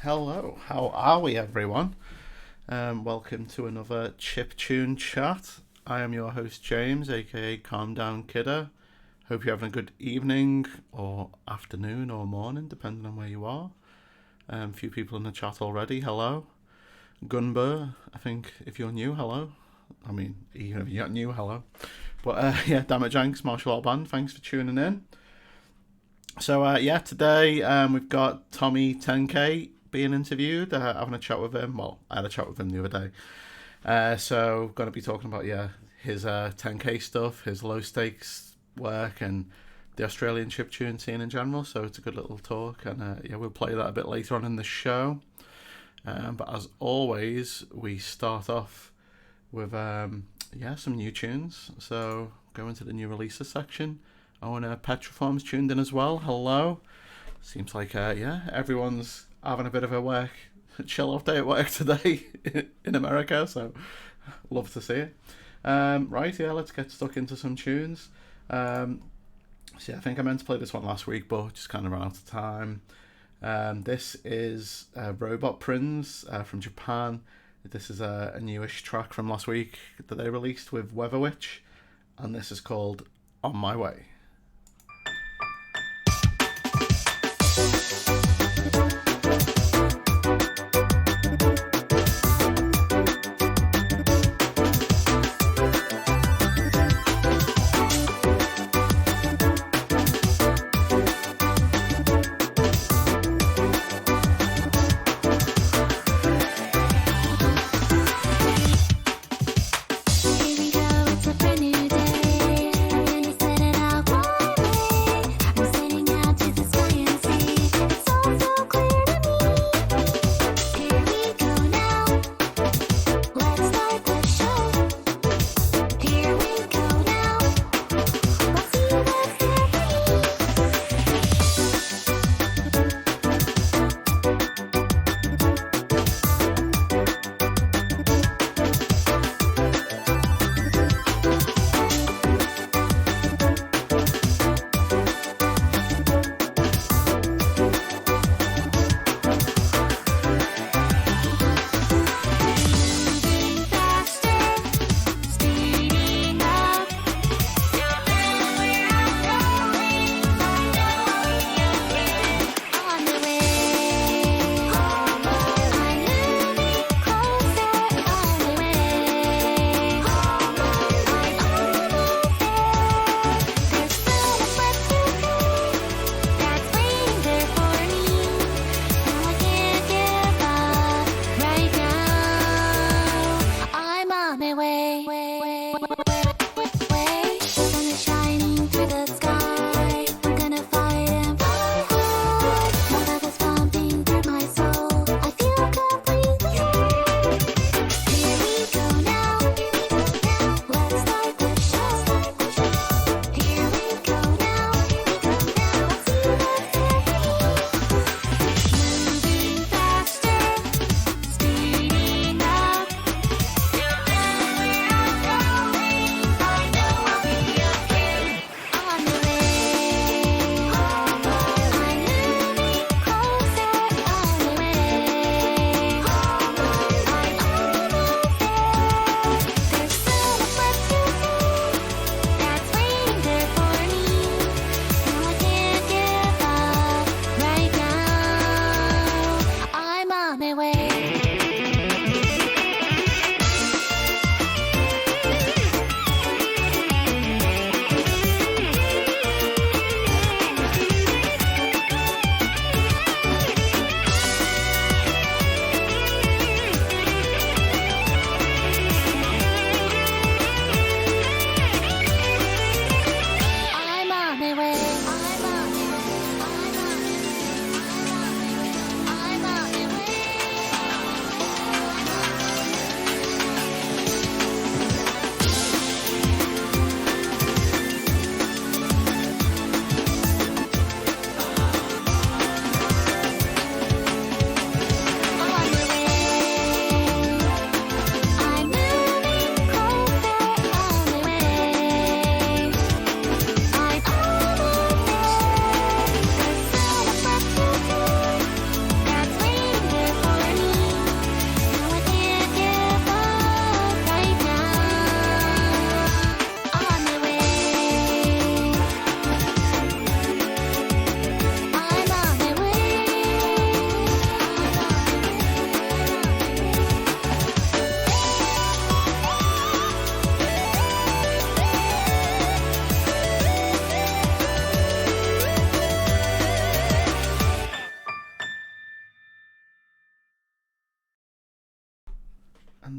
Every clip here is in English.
Hello, how are we, everyone? Welcome to another chiptune.chat. I am your host, James, aka CalmDownKidder. Hope you're having a good evening, or afternoon, or morning, depending on where you are. A few people in the chat already, hello. Gunbur, I think if you're new, hello. I mean, even if you're not new, hello. But yeah, Damajanks, Martial Art Band, thanks for tuning in. So yeah, today we've got Tommy 10K being interviewed, having a chat with him. Well, I had a chat with him the other day. So going to be talking about, his 10K stuff, his low stakes work, and the Australian chiptune scene in general. So it's a good little talk, and we'll play that a bit later on in the show. But as always, we start off with some new tunes. So go into the new releases section. Oh, and Petroform's tuned in as well. Hello. Seems like everyone's having a bit of a chill off day at work today in America, so love to see it. Let's get stuck into some tunes. I think I meant to play this one last week, but just kind of ran out of time. This is Robot Prince from Japan. This is a newish track from last week that they released with Weather Witch, and this is called On My Way.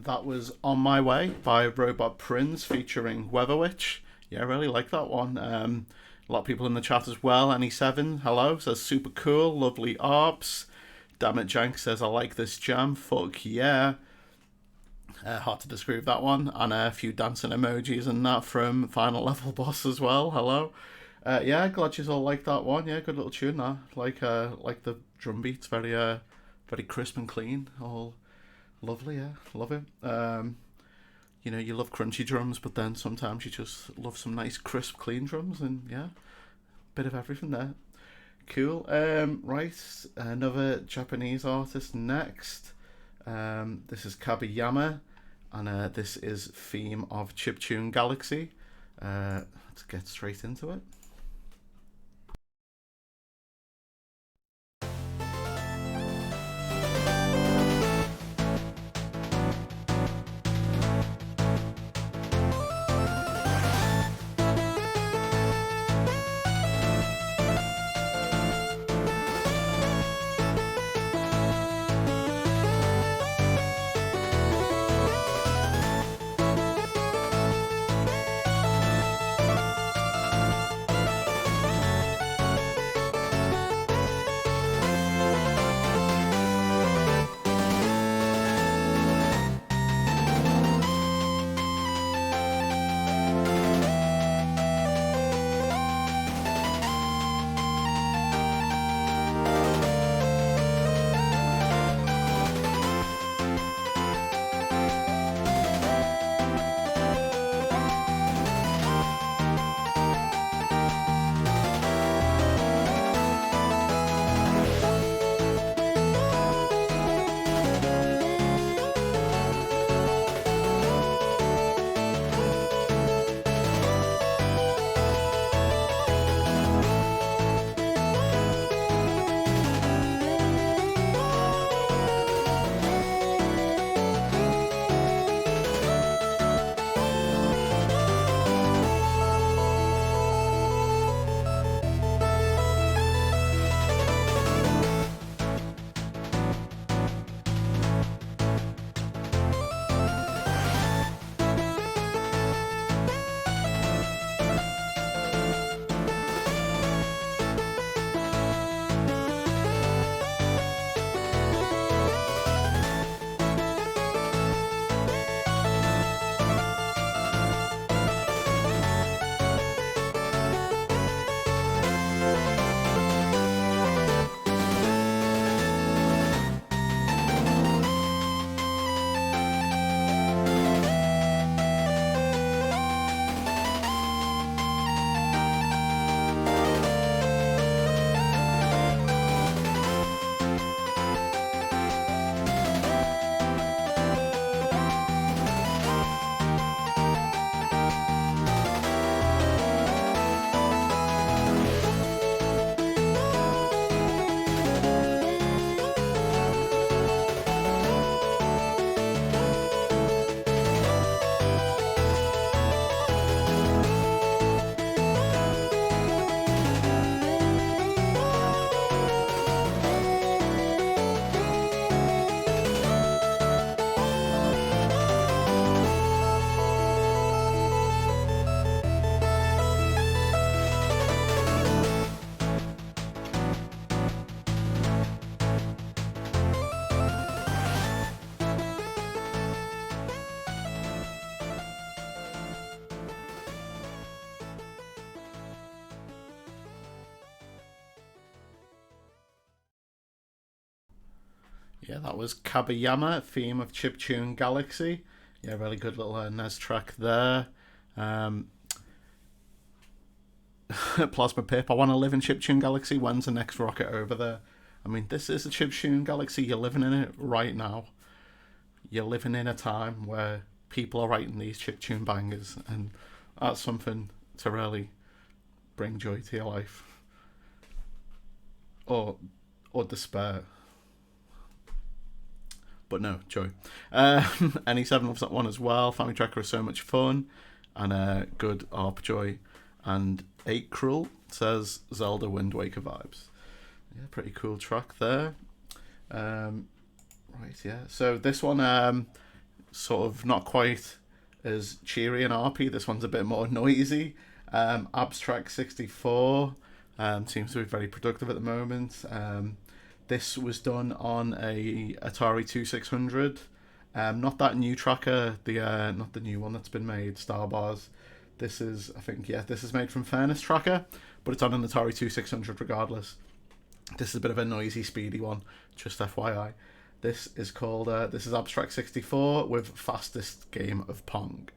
that was On My Way by Robot Prince featuring Weatherwitch. Yeah, I really like that one. A lot of people in the chat as well. Any7, hello, says super cool, lovely arps. Dammit Jank says I like this jam, fuck yeah. Hard to disagree with that one. And a few dancing emojis and that from Final Level Boss as well, hello. Yeah, glad you all like that one. Yeah, good little tune that. Like the drum beats, very crisp and clean. All lovely, yeah, love it. You know, you love crunchy drums, but then sometimes you just love some nice crisp clean drums, and yeah, bit of everything there. Cool. Right, another Japanese artist next. This is Kabayama, and this is Theme of Chiptune Galaxy. Let's get straight into it. Yeah, that was Kabayama, Theme of Chiptune Galaxy. Yeah, really good little NES track there. Plasma Pip, I want to live in Chiptune Galaxy. When's the next rocket over there? I mean, this is a Chiptune Galaxy. You're living in it right now. You're living in a time where people are writing these chiptune bangers, and that's something to really bring joy to your life. Or despair. But no, joy. Any7 loves that one as well. Family Tracker is so much fun. And good ARP joy. And 8 Cruel says Zelda Wind Waker vibes. Yeah, pretty cool track there. Right, yeah. So this one, sort of not quite as cheery and RP. This one's a bit more noisy. Abstract 64 seems to be very productive at the moment. This was done on a Atari 2600. Not that new tracker, not the new one that's been made, Starbars. This is, I think, yeah, this is made from Tracker, but it's on an Atari 2600 regardless. This is a bit of a noisy, speedy one, just FYI. This is called, this is Abstract 64 with Fastest Game of Pong.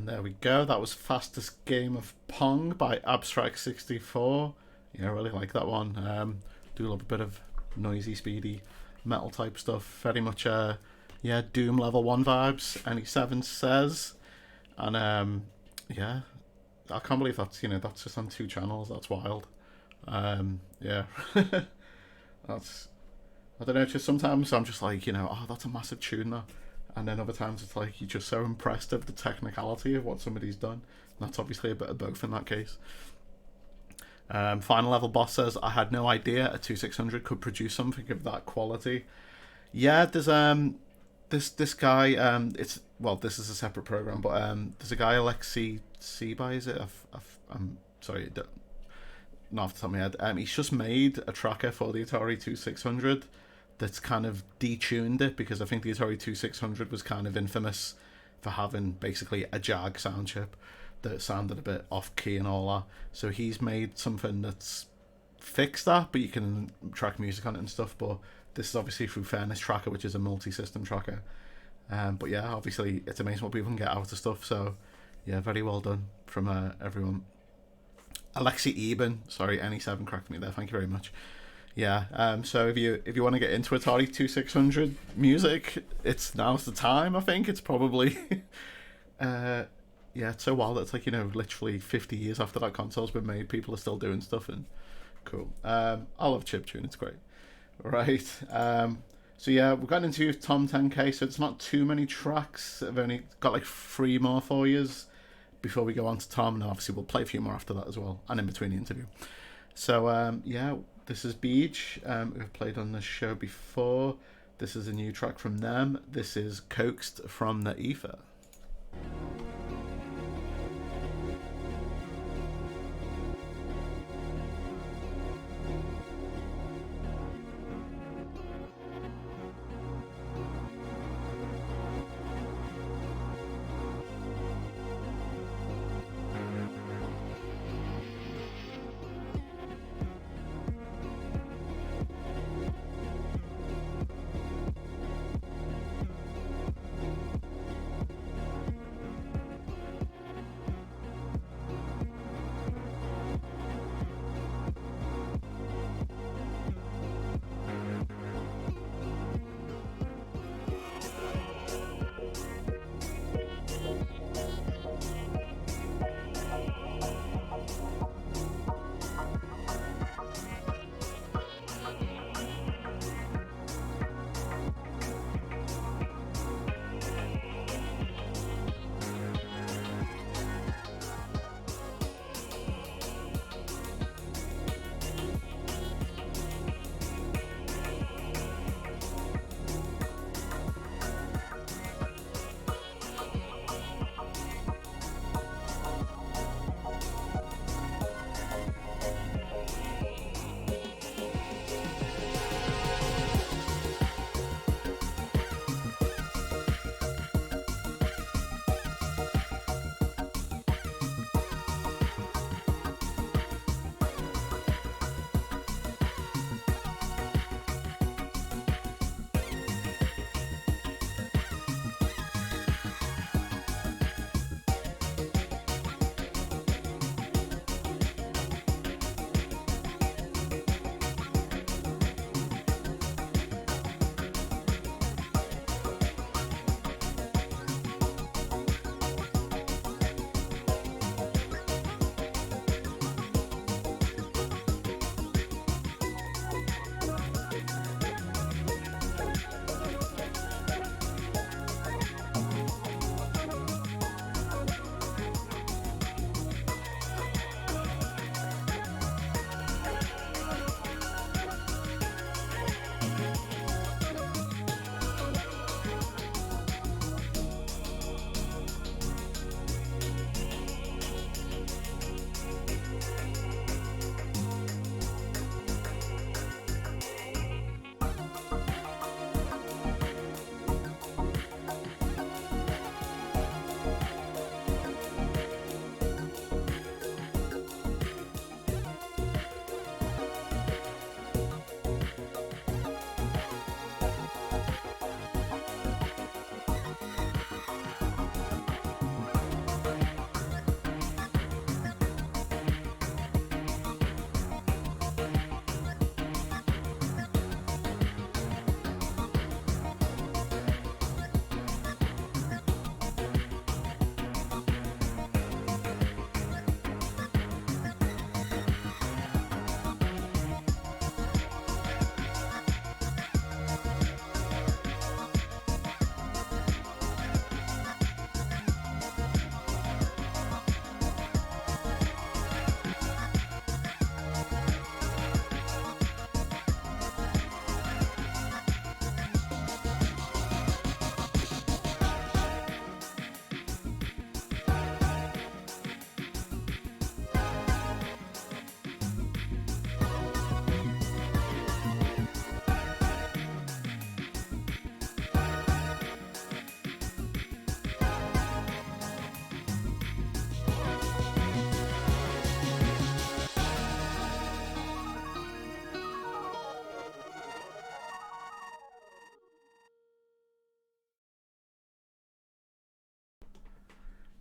There we go. That was Fastest Game of Pong by Abstract 64. Yeah, I really like that one. Do love a bit of noisy, speedy metal type stuff. Very much, yeah, Doom level 1 vibes. NE7 says, and yeah, I can't believe that's that's just on 2 channels. That's wild. Yeah, that's, I don't know. Just sometimes I'm just like oh, that's a massive tune though. And then other times it's like you're just so impressed of the technicality of what somebody's done. And that's obviously a bit of both in that case. Final level boss says, I had no idea a 2600 could produce something of that quality. Yeah, there's this guy, it's, well, this is a separate program, but there's a guy, Alexei Sebai, is it? I'm sorry, not off the top of my head. He's just made a tracker for the Atari 2600 that's kind of detuned it, because I think the Atari 2600 was kind of infamous for having basically a Jag sound chip that sounded a bit off key and all that. So he's made something that's fixed that, but you can track music on it and stuff. But this is obviously through HUGETracker, which is a multi-system tracker. But yeah, obviously it's amazing what people can get out of stuff. So yeah, very well done from everyone. Alexei Eben, sorry, NE7 cracked me there. Thank you very much. Yeah, so if you want to get into Atari 2600 music, now's the time. I think it's probably yeah, it's so wild. It's like literally 50 years after that console's been made, people are still doing stuff, and cool. I love chiptune. It's great. Right. So yeah, we've gotten into Tom 10K, so it's not too many tracks. I've only got like 3 more for you before we go on to Tom, and obviously we'll play a few more after that as well, and in between the interview. So yeah. This is Beej, we've played on this show before. This is a new track from them. This is Coaxed from the Ether.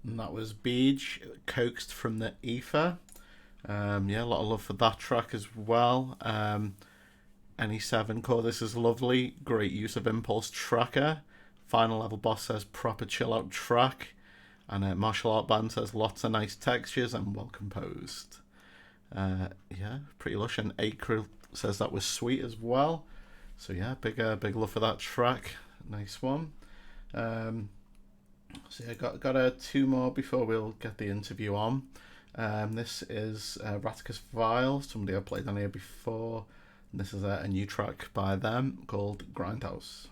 And that was Beej, Coaxed from the Ether. Yeah, a lot of love for that track as well. NE7 core, this is lovely. Great use of impulse tracker. Final level boss says proper chill out track. And martial art band says lots of nice textures and well composed. Yeah, pretty lush. And Acryl says that was sweet as well. So yeah, big love for that track. Nice one. So yeah, got two more before we'll get the interview on. This is Ratticus Vile, somebody I played on here before. And this is a new track by them called Grindhouse.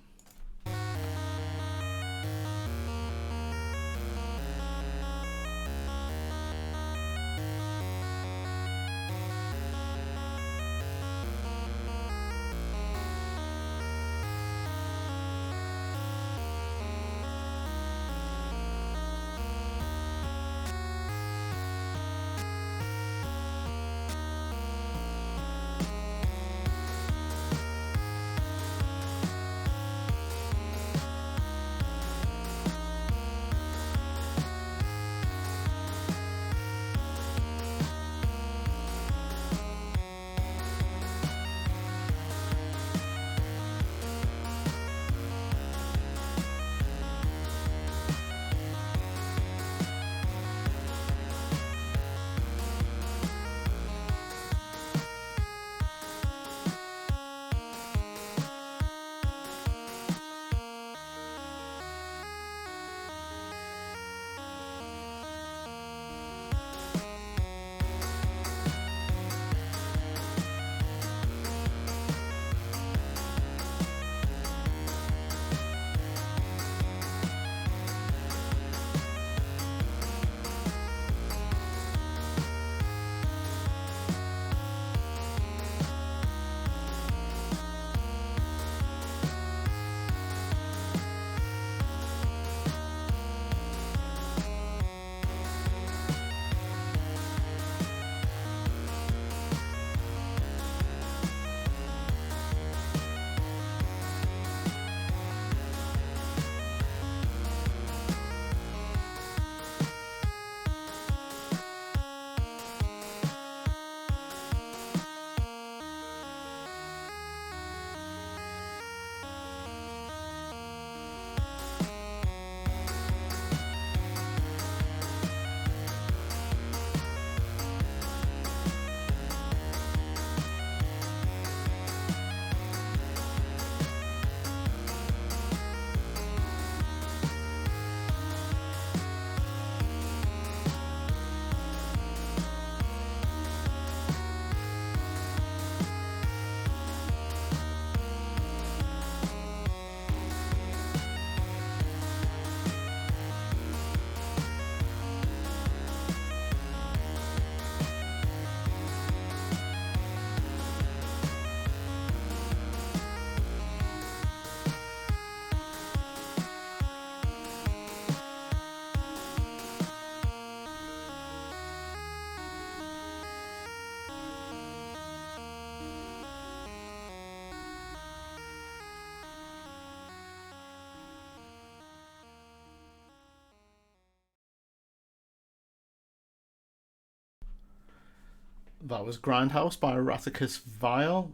That was Grindhouse by Ratticus Vile.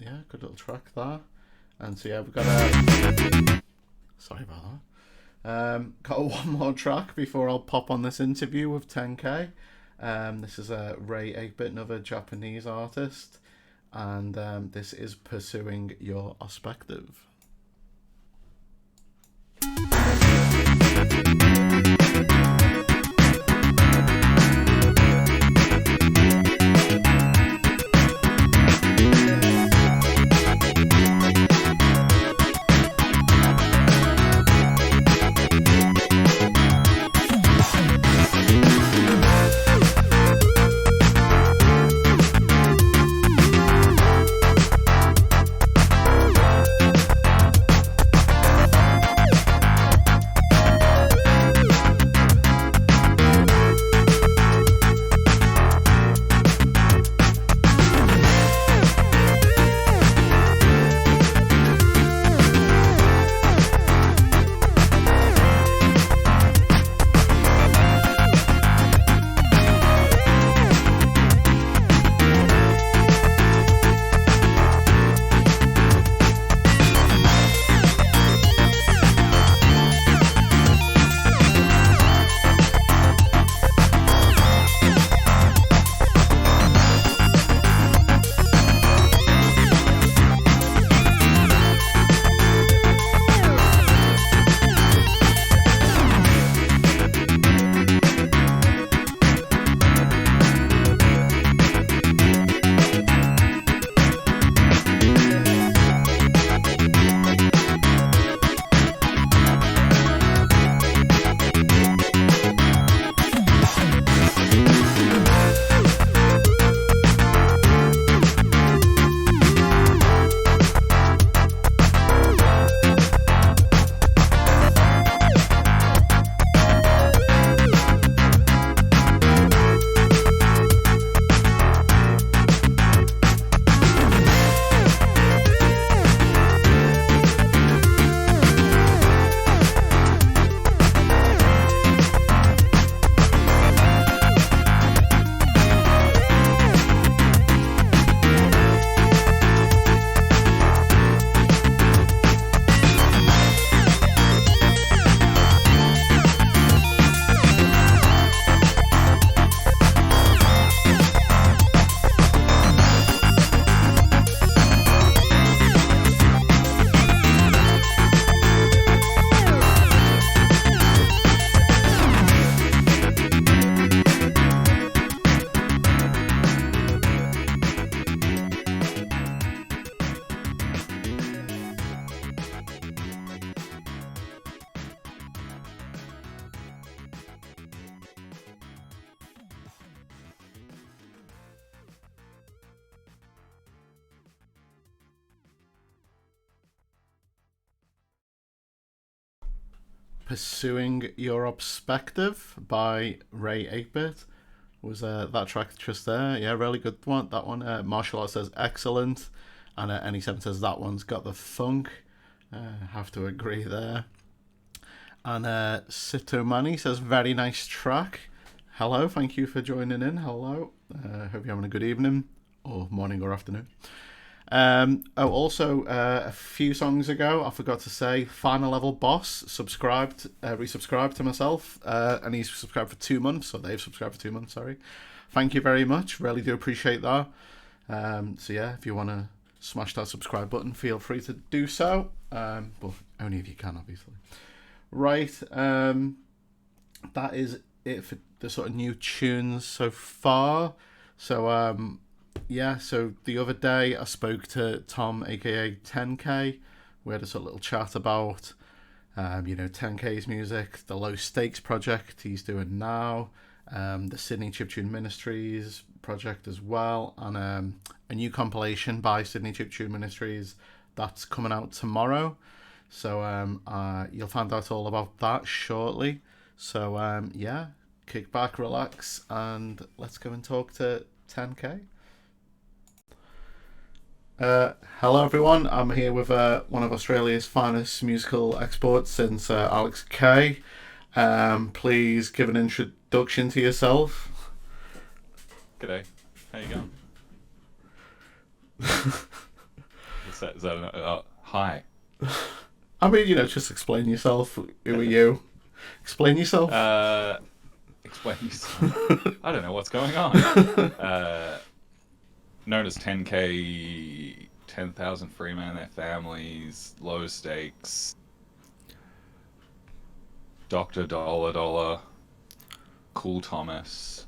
Yeah, good little track there. And so yeah, we've got sorry about that. Got one more track before I'll pop on this interview with 10K. This is Ray 8-Bit, another Japanese artist, and this is Pursuing Your Ospective. Pursuing Your Ospective by Ray 8-Bit. Was that track just there? Yeah, really good one. That one. Martial Art says excellent. And Any7 says that one's got the funk. Have to agree there. And Sitomani says very nice track. Hello, thank you for joining in. Hello. Hope you're having a good evening, or morning, or afternoon. Also, a few songs ago, I forgot to say, Final Level Boss resubscribed to myself, and he's subscribed for 2 months, or they've subscribed for 2 months, sorry. Thank you very much, really do appreciate that. So yeah, if you want to smash that subscribe button, feel free to do so, but only if you can, obviously. Right, that is it for the sort of new tunes so far. So yeah, so the other day I spoke to Tom, aka 10K. We had a sort of little chat about 10K's music, the Low Stakes project he's doing now, the Sydney Chiptune Ministries project as well, and a new compilation by Sydney Chiptune Ministries that's coming out tomorrow. So you'll find out all about that shortly. So yeah, kick back, relax, and let's go and talk to 10K. Hello everyone, I'm here with one of Australia's finest musical exports since Alex K. Please give an introduction to yourself. G'day, how you going? Is that hi? I mean, just explain yourself. Who are you? Explain yourself. Explain yourself. I don't know what's going on. Known as 10K, 10,000 free men, their families, Low Stakes, Dr. Dollar Dollar, Cool Thomas.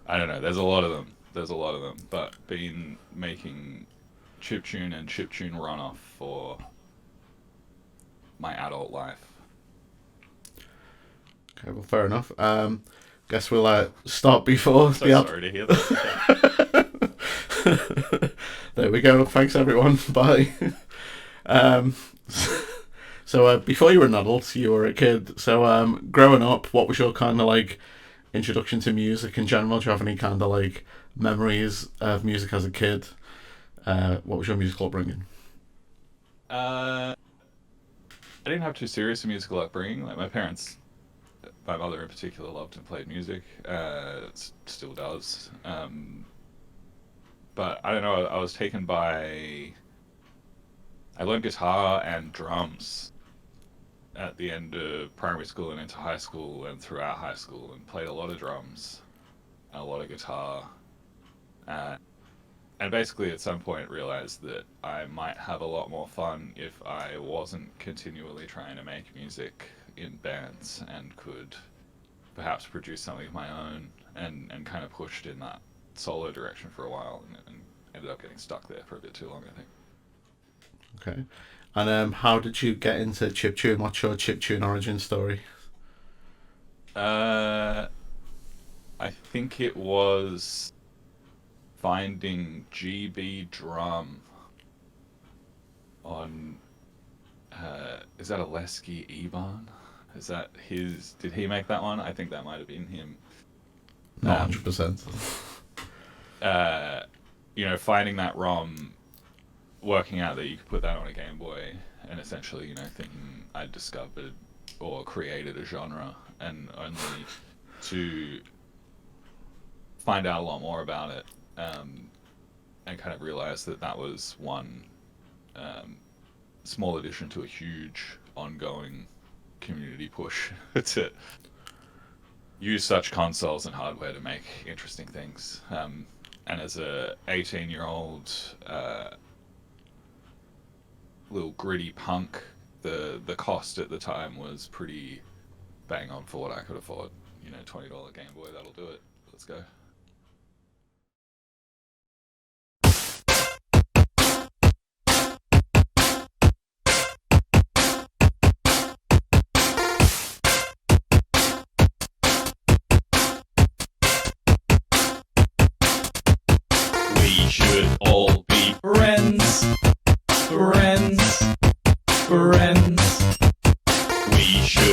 I don't know, there's a lot of them. But been making chiptune and chiptune runoff for my adult life. Okay, well, fair enough. Guess we'll start before Sorry to hear that. There we go. Thanks everyone. Bye. So before you were an adult, you were a kid. So growing up, what was your kind of like introduction to music in general? Do you have any kind of like memories of music as a kid? What was your musical upbringing? I didn't have too serious a musical upbringing. Like my mother in particular loved and played music. Still does. But I don't know, I was taken by... I learned guitar and drums at the end of primary school and into high school and throughout high school, and played a lot of drums and a lot of guitar. And basically at some point realized that I might have a lot more fun if I wasn't continually trying to make music in bands and could perhaps produce something of my own, and kind of pushed in that solo direction for a while, and ended up getting stuck there for a bit too long, I think. Okay. And how did you get into chiptune? What's your chiptune origin story? I think it was finding GB Drum on is that a Lesky Ebon? Is that his? Did he make that one? I think that might have been him. Not 100%. Finding that ROM, working out that you could put that on a Game Boy, and essentially, thinking I'd discovered or created a genre, and only to find out a lot more about it, and kind of realize that was one small addition to a huge ongoing community push to use such consoles and hardware to make interesting things. And as a 18-year-old little gritty punk, the cost at the time was pretty bang on for what I could afford. $20 Game Boy, that'll do it. Let's go. We should all be friends. We should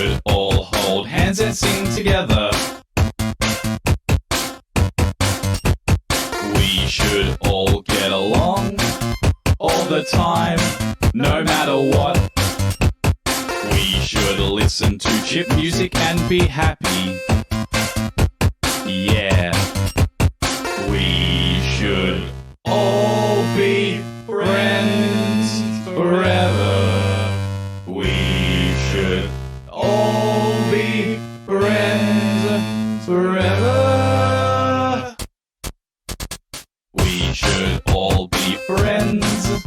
and sing together. We should all get along all the time, no matter what. We should listen to chip music and be happy. Yeah. We should all be friends forever. We should all be friends forever. We should all be friends,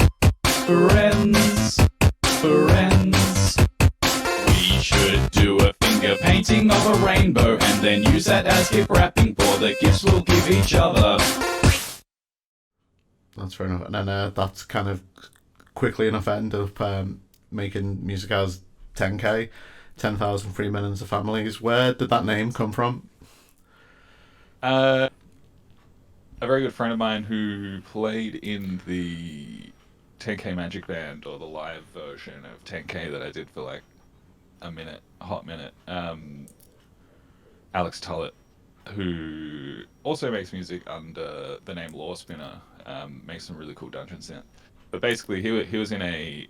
friends, friends. We should do a finger painting of a rainbow and then use that as gift wrapping for the gifts we'll give each other. That's fair enough. And then that's kind of quickly enough end up making music as 10k, 10,000 free millions of families. Where did that name come from? A very good friend of mine who played in the 10k Magic Band, or the live version of 10k that I did for like a hot minute, Alex Tullett, who also makes music under the name Law Spinner, makes some really cool dungeon synth. But basically he was in a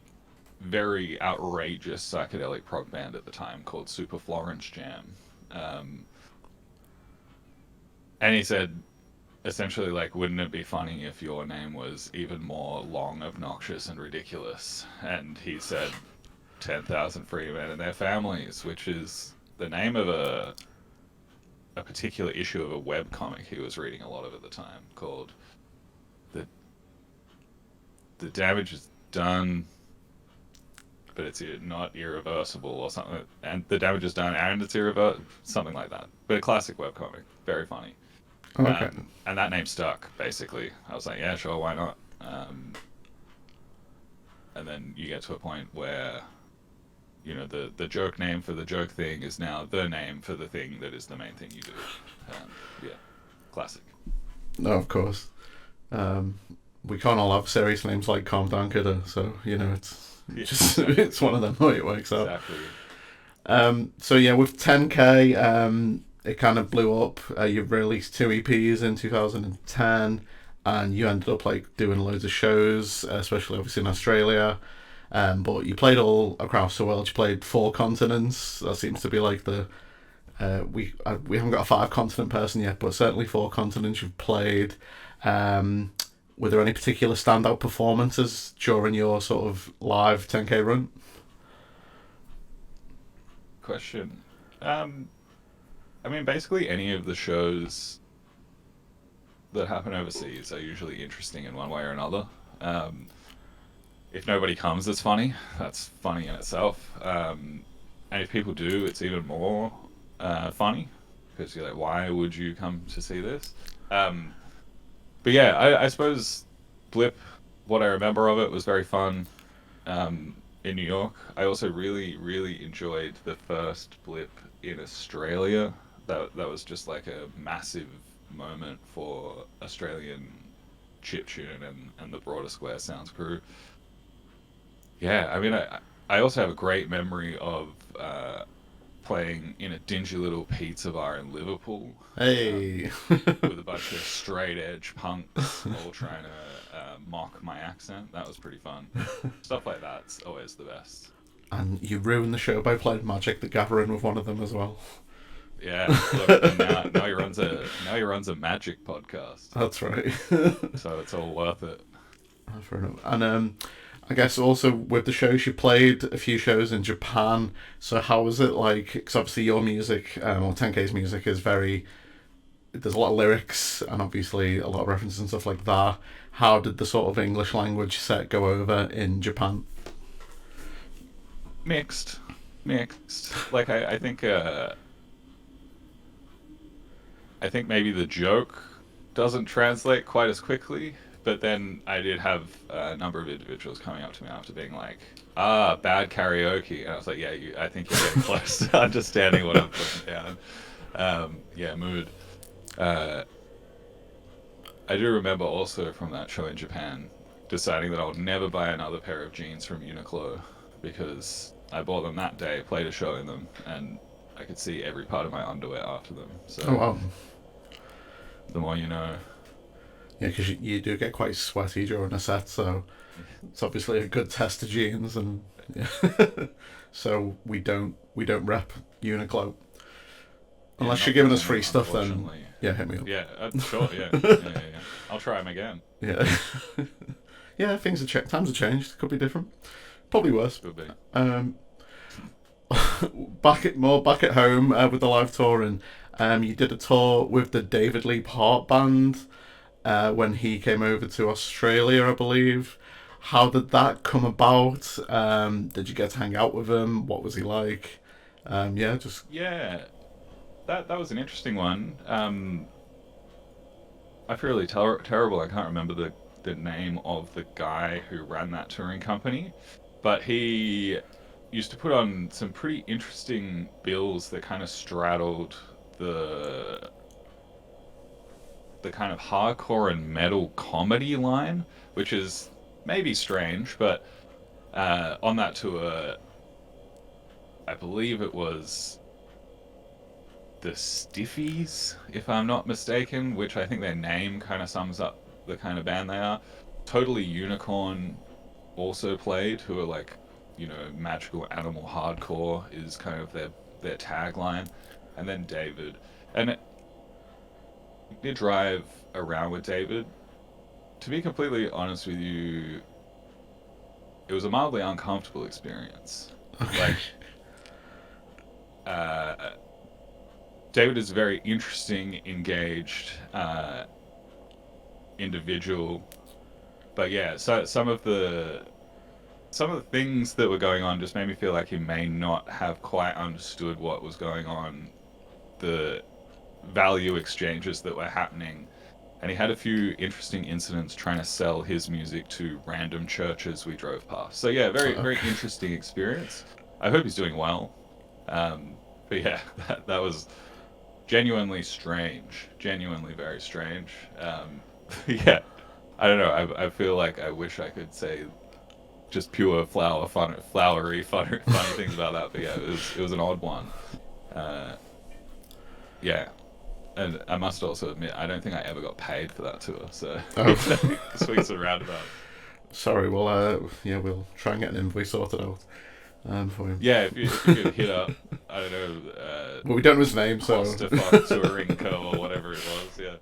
very outrageous psychedelic prog band at the time called Super Florence Jam. And he said, essentially, like, wouldn't it be funny if your name was even more long, obnoxious, and ridiculous? And he said 10,000 free men and their families, which is the name of a particular issue of a web comic he was reading a lot of at the time, called The Damage is Done, but it's not irreversible, or something. And the damage is done and it's irreversible, something like that. But a classic web comic, very funny. Okay. And that name stuck, basically. I was like, yeah, sure, why not? And then you get to a point where, you know, the joke name for the joke thing is now the name for the thing that is the main thing you do. Yeah, classic. No, of course. We can't all have serious names like CalmDownKidder, so, you know, it's one of them how it works out. Exactly. So yeah, with 10k, it kind of blew up. You released 2 EPs in 2010, and you ended up like doing loads of shows, especially obviously in Australia. But you played all across the world. You played 4 continents. That seems to be like the we haven't got a 5-continent person yet, but certainly 4 continents you've played. Were there any particular standout performances during your sort of live 10k run? Question. I mean, basically any of the shows that happen overseas are usually interesting in one way or another. If nobody comes, it's funny. That's funny in itself. And if people do, it's even more funny, because you're like, why would you come to see this? But yeah, I suppose Blip, what I remember of it was very fun in New York. I also really, really enjoyed the first Blip in Australia. That was just like a massive moment for Australian chiptune and the broader Square Sounds crew. Yeah, I mean, I also have a great memory of playing in a dingy little pizza bar in Liverpool. Hey! With a bunch of straight edge punks all trying to mock my accent. That was pretty fun. Stuff like that's always the best. And you ruined the show by playing Magic the Gathering with one of them as well. Yeah, look, now he runs a Magic podcast. That's right. So it's all worth it. That's fair enough. And I guess also with the shows, you played a few shows in Japan. So how was it like? Because obviously your music, or 10K's music, is very... There's a lot of lyrics and obviously a lot of references and stuff like that. How did the sort of English language set go over in Japan? Mixed. Like I think maybe the joke doesn't translate quite as quickly, but then I did have a number of individuals coming up to me after being like, bad karaoke, and I was like, yeah, I think you're getting close to understanding what I'm putting down. Yeah, mood. I do remember also from that show in Japan deciding that I'll never buy another pair of jeans from Uniqlo, because I bought them that day, played a show in them, and I could see every part of my underwear after them. So Oh wow. the more you know. Yeah, because you do get quite sweaty during a set, so it's obviously a good test of jeans, and yeah. So we don't rep Uniqlo. Unless you're giving us free stuff, then yeah, hit me up. Yeah, sure, yeah. I'll try them again. Yeah. Yeah, things have times have changed. Could be different. Probably worse. Could be. Back at home with the live touring. You did a tour with the David Lee Part Band when he came over to Australia, I believe. How did that come about? Did you get to hang out with him? What was he like? Yeah. That was an interesting one. I feel really terrible. I can't remember the name of the guy who ran that touring company, but he used to put on some pretty interesting bills that kind of straddled the kind of hardcore and metal comedy line, which is maybe strange, but on that tour, I believe it was the Stiffies, if I'm not mistaken, which I think their name kind of sums up the kind of band they are. Totally Unicorn also played, who are like, you know, magical animal hardcore is kind of their tagline. And then David. And I did drive around with David. To be completely honest with you, it was a mildly uncomfortable experience. Okay. Like, David is a very interesting, engaged individual, but yeah, so some of the things that were going on just made me feel like he may not have quite understood what was going on, the value exchanges that were happening, and he had a few interesting incidents trying to sell his music to random churches we drove past. So yeah, very interesting experience. I hope he's doing well. But yeah, that was genuinely strange, genuinely very strange. Yeah, I don't know. I feel like I wish I could say just pure flowery, funny things about that. But yeah, it was an odd one. Yeah, and I must also admit, I don't think I ever got paid for that tour. So swings and roundabouts. Sorry, we'll try and get an invoice sorted out for him. Yeah, if you could hit up, I don't know. Well, we don't know his name, so. Ospective Touring Co. or whatever it was. Yeah.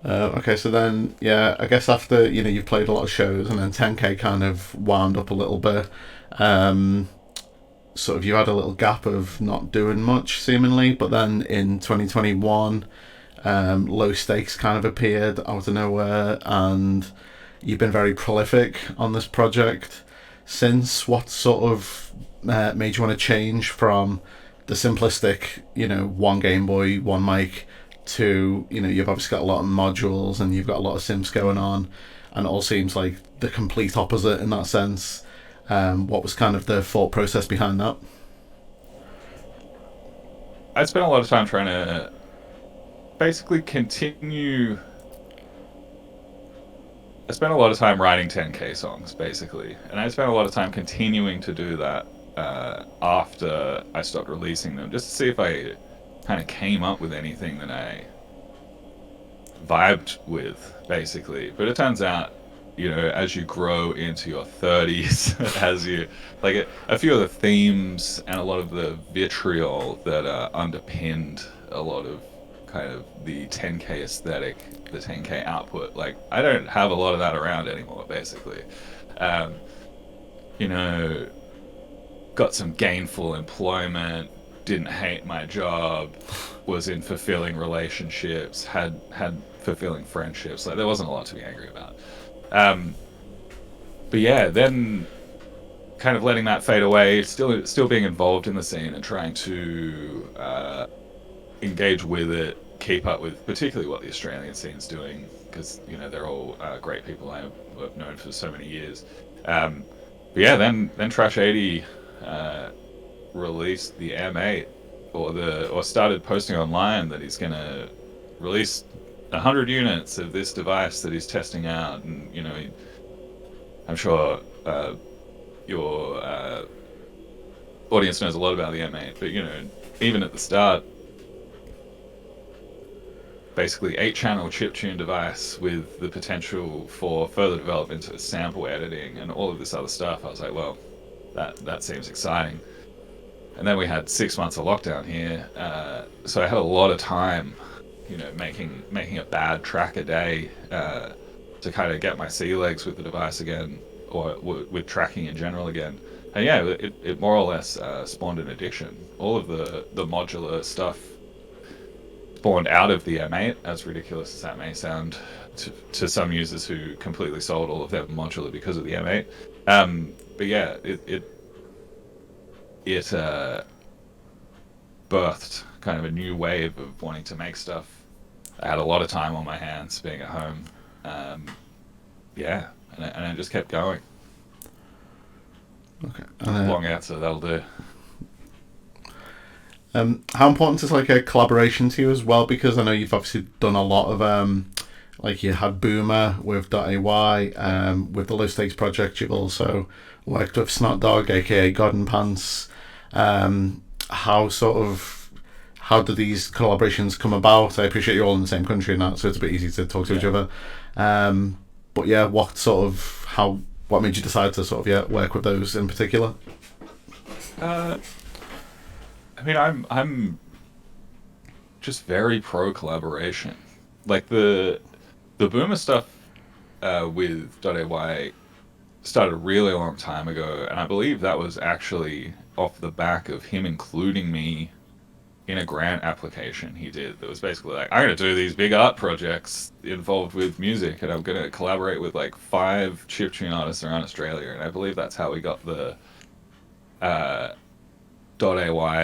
Okay, so then, yeah, I guess after, you've played a lot of shows and then 10K kind of wound up a little bit. Um, Sort of you had a little gap of not doing much seemingly, but then in 2021, low stakes kind of appeared out of nowhere, and you've been very prolific on this project since. What sort of made you want to change from the simplistic, one Game Boy, one mic, to, you've obviously got a lot of modules and you've got a lot of sims going on, and it all seems like the complete opposite in that sense. What was kind of the thought process behind that? I spent a lot of time trying to basically continue. I spent a lot of time writing 10K songs, basically, and I spent a lot of time continuing to do that after I stopped releasing them, just to see if I kind of came up with anything that I vibed with, basically. But it turns out, as you grow into your 30s, as you like a few of the themes and a lot of the vitriol that underpinned a lot of kind of the 10K aesthetic, the 10K output, like I don't have a lot of that around anymore, basically. um, you know got some gainful employment, didn't hate my job, was in fulfilling relationships, had fulfilling friendships. Like there wasn't a lot to be angry about. But yeah, then kind of letting that fade away, still being involved in the scene and trying to engage with it, keep up with particularly what the Australian scene's doing, because they're all great people I've known for so many years. But yeah, then Trash 80 released the M8, or started posting online that he's gonna release 100 units of this device that he's testing out, and I'm sure your audience knows a lot about the M8, but even at the start, basically 8-channel chiptune device with the potential for further development into sample editing and all of this other stuff. I was like, well, that seems exciting. And then we had 6 months of lockdown here, so I had a lot of time, making a bad track a day to kind of get my sea legs with the device again, or with tracking in general again. And yeah, it more or less spawned an addiction. All of the modular stuff spawned out of the M8, as ridiculous as that may sound to some users who completely sold all of their modular because of the M8. But yeah, it birthed kind of a new wave of wanting to make stuff. I had a lot of time on my hands being at home. Yeah, and I just kept going. Okay. Long answer, that'll do. How important is like a collaboration to you as well? Because I know you've obviously done a lot of like you had Boomer with .ay, with the Low Stakes project. You've also worked with Snot Dog, aka God and Pants. How do these collaborations come about? I appreciate you're all in the same country and that, so it's a bit easy to talk to each other. But yeah, what made you decide to sort of work with those in particular? I mean, I'm just very pro collaboration. Like the Boomer stuff with .ay started a really long time ago, and I believe that was actually off the back of him including me in a grant application he did that was basically like, I'm going to do these big art projects involved with music, and I'm going to collaborate with like 5 chiptune artists around Australia. And I believe that's how we got the .ay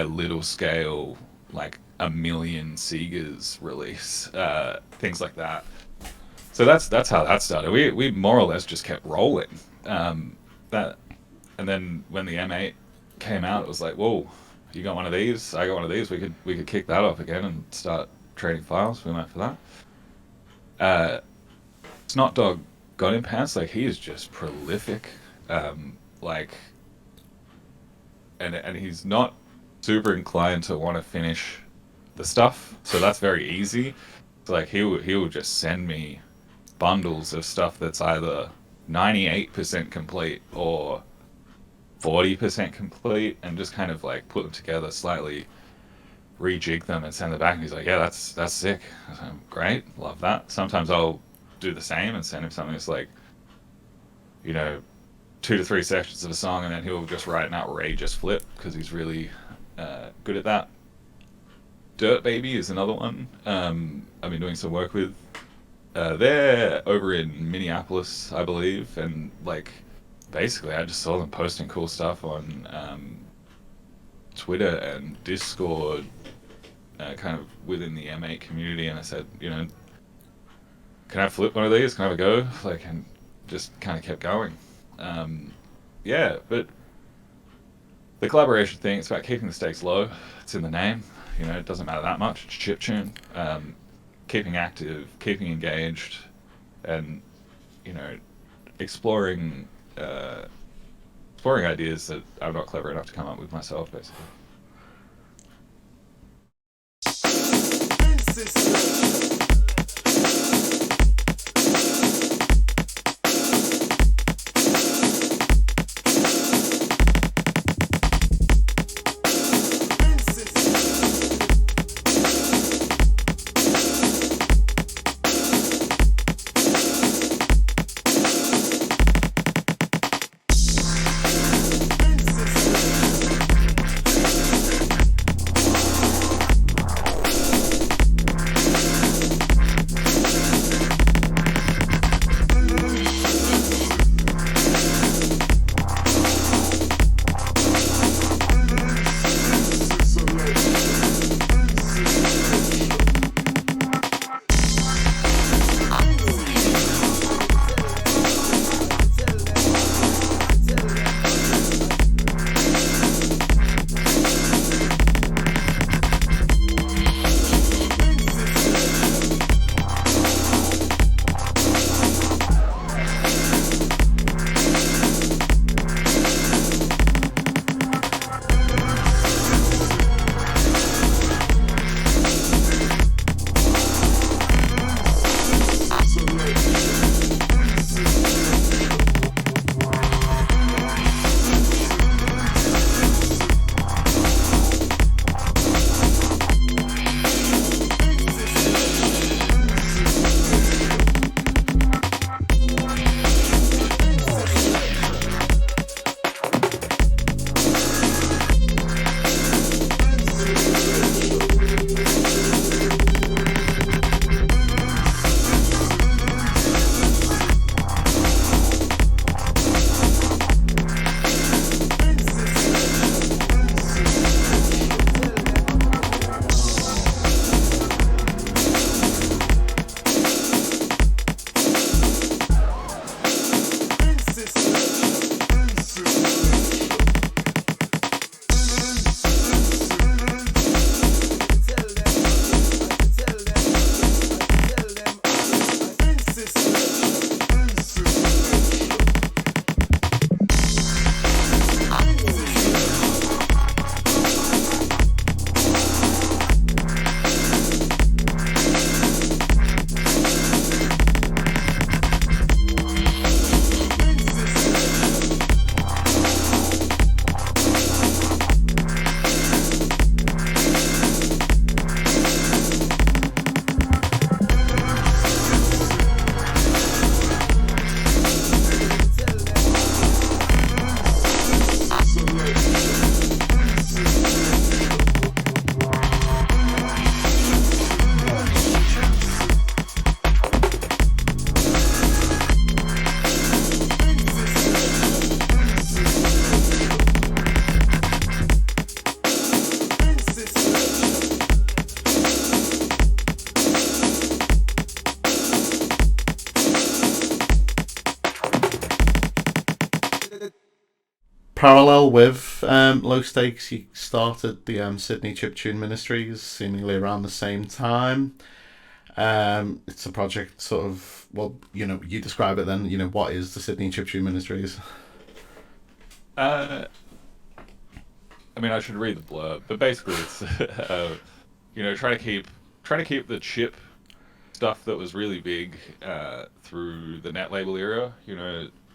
little scale, like 1 million Segas release, things like that. So that's how that started. We more or less just kept rolling. And then when the M8 came out, it was like, whoa, you got one of these, I got one of these. We could kick that off again and start trading files. We went for that. Snot Dog got in pants. Like, he is just prolific. And he's not super inclined to want to finish the stuff, so that's very easy. So like he will just send me bundles of stuff that's either 98% complete or 40% complete, and just kind of like put them together, slightly rejig them and send them back, and he's like, yeah, that's sick. I was like, great, love that. Sometimes I'll do the same and send him something that's like, 2 to 3 sections of a song, and then he'll just write an outrageous flip because he's really good at that. Dirt Baby is another one I've been doing some work with. They're over in Minneapolis, I believe, and like basically I just saw them posting cool stuff on Twitter and Discord, kind of within the M8 community, and I said, can I flip one of these? Can I have a go? Like, and just kind of kept going. Yeah, but the collaboration thing, it's about keeping the stakes low. It's in the name. It doesn't matter that much. It's chiptune. Keeping active, keeping engaged, and exploring ideas that I'm not clever enough to come up with myself, basically. Parallel with Low Stakes, you started the Sydney Chiptune Ministries seemingly around the same time. It's a project sort of, well, you describe it then, what is the Sydney Chiptune Ministries? I should read the blurb, but basically it's, try to keep the chip stuff that was really big through the net label era.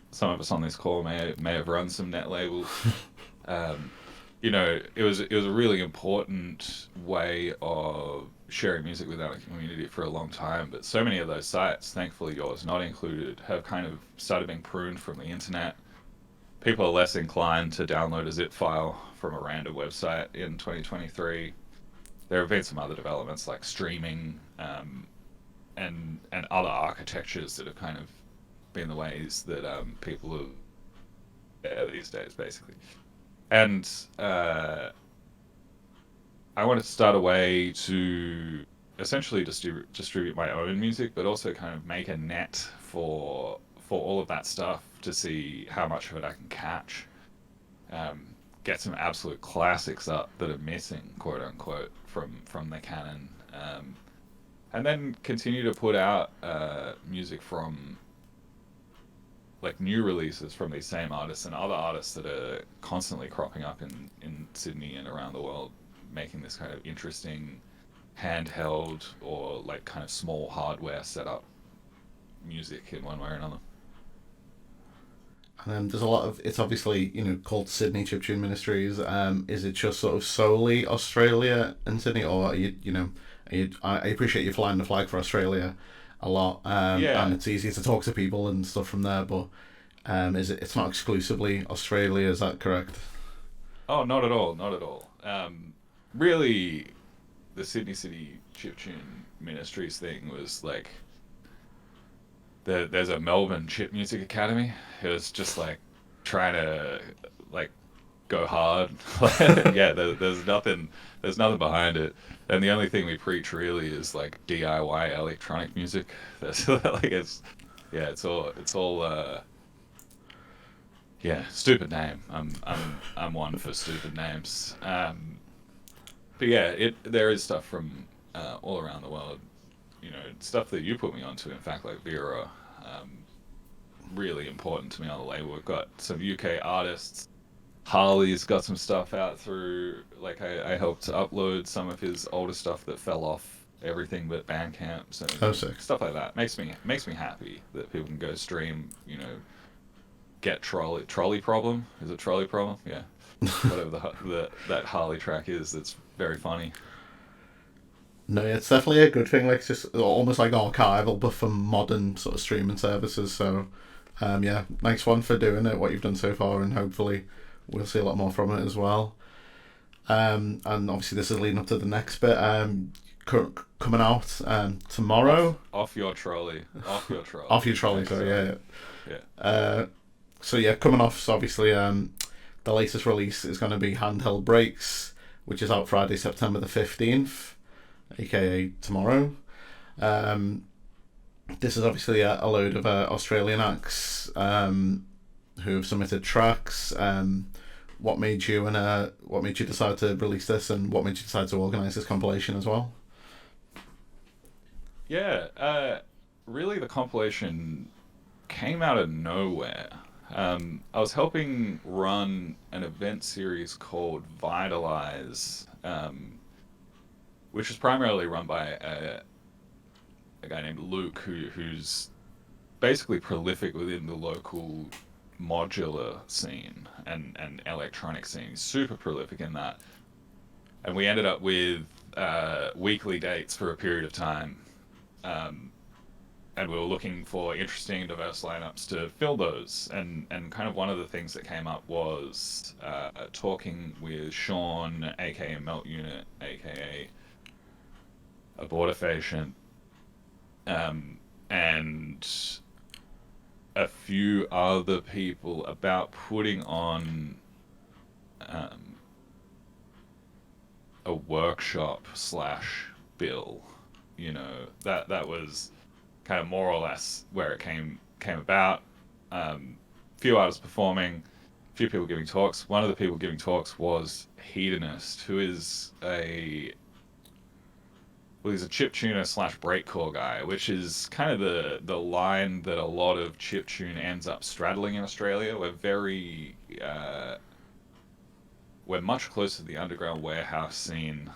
Some of us on this call may have run some net labels. you know, it was a really important way of sharing music within a community for a long time. But so many of those sites, thankfully yours not included, have kind of started being pruned from the internet. People are less inclined to download a zip file from a random website in 2023. There have been some other developments like streaming, and other architectures that have kind of been the ways that people have these days, basically. And I wanted to start a way to essentially distribute my own music, but also kind of make a net for all of that stuff to see how much of it I can catch. Get some absolute classics up that are missing, quote unquote, from the canon, and then continue to put out music from like new releases from these same artists and other artists that are constantly cropping up in Sydney and around the world, making this kind of interesting handheld or like kind of small hardware setup music in one way or another. And then there's a lot of, it's obviously, you know, called Sydney Chiptune Ministries. Is it just sort of solely Australia and Sydney, or are you, you know, I appreciate you flying the flag for Australia a lot, Yeah. and it's easy to talk to people and stuff from there, but it's not exclusively Australia, is that correct? Oh, not at all, not at all. Really, the Sydney City Chiptune Ministries thing was like there's a Melbourne Chip Music Academy. It was just like trying to like go hard. Yeah, there's nothing behind it, and the only thing we preach really is like DIY electronic music. That's like it's all yeah, stupid name. I'm one for stupid names. But yeah, there is stuff from all around the world. You know, stuff that you put me onto. In fact, like Vera, really important to me on the label. We've got some UK artists. Harley's got some stuff out through. Like I helped upload some of his older stuff that fell off everything but Bandcamp. So Sick. stuff like that makes me happy that people can go stream. You know, get trolley problem. Is it trolley problem? Yeah, whatever that Harley track is. That's very funny. No, it's definitely a good thing. Like it's just almost like archival, but for modern sort of streaming services. So, yeah, nice one for doing it. What you've done so far, and hopefully we'll see a lot more from it as well. And obviously this is leading up to the next bit. Coming out tomorrow. Off your trolley. Off your trolley. Off your trolley. Sorry, yeah. Yeah. So yeah, coming off. So obviously, the latest release is going to be Handheld Breaks, which is out Friday, September the 15th. AKA tomorrow. This is obviously a load of Australian acts who have submitted tracks. What made you decide to release this, and what made you decide to organise this compilation as well? Yeah, really the compilation came out of nowhere. I was helping run an event series called Vitalize, which is primarily run by a guy named Luke, who's basically prolific within the local modular scene and electronic scene. He's super prolific in that. And we ended up with weekly dates for a period of time. And we were looking for interesting, diverse lineups to fill those. And kind of one of the things that came up was talking with Sean, aka Melt Unit, aka Abortifacient, and a few other people about putting on a workshop / bill. You know, that was kind of more or less where it came about. Few artists performing, few people giving talks. One of the people giving talks was Hedonist, who is he's a chiptuner / breakcore guy, which is kind of the line that a lot of chiptune ends up straddling in Australia. We're much closer to the underground warehouse scene.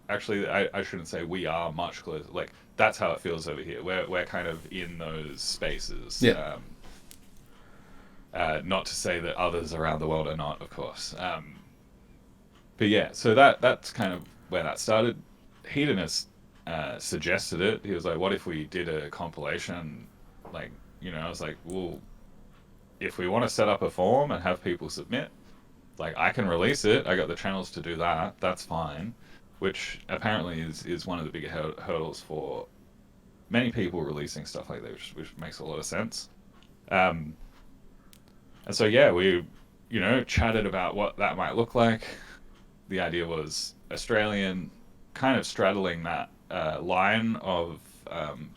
Actually, I shouldn't say we are much closer. Like, that's how it feels over here. We're kind of in those spaces. Yeah. Not to say that others around the world are not, of course. But yeah, so that's kind of where that started. Hedonist suggested it. He was like, "What if we did a compilation?" Like, I was like, "Well, if we want to set up a form and have people submit, like, I can release it. I got the channels to do that. That's fine." Which apparently is one of the bigger hurdles for many people releasing stuff like that, which makes a lot of sense. And so yeah, we chatted about what that might look like. The idea was Australian, kind of straddling that line of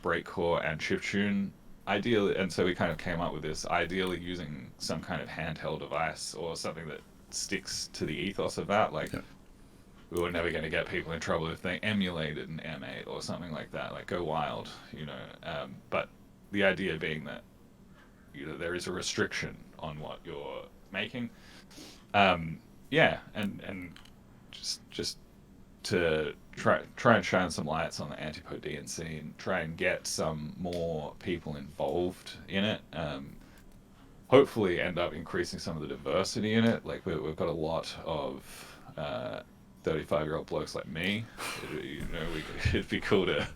breakcore and chiptune, ideally, and so we kind of came up with this, ideally using some kind of handheld device or something that sticks to the ethos of that. Like, Yeah. we were never going to get people in trouble if they emulated an M8 or something like that, like go wild, but the idea being that there is a restriction on what you're making. Yeah, and just to try and shine some lights on the antipodean scene, try and get some more people involved in it. Hopefully end up increasing some of the diversity in it. Like, we've got a lot of 35-year-old blokes like me. It'd be cool to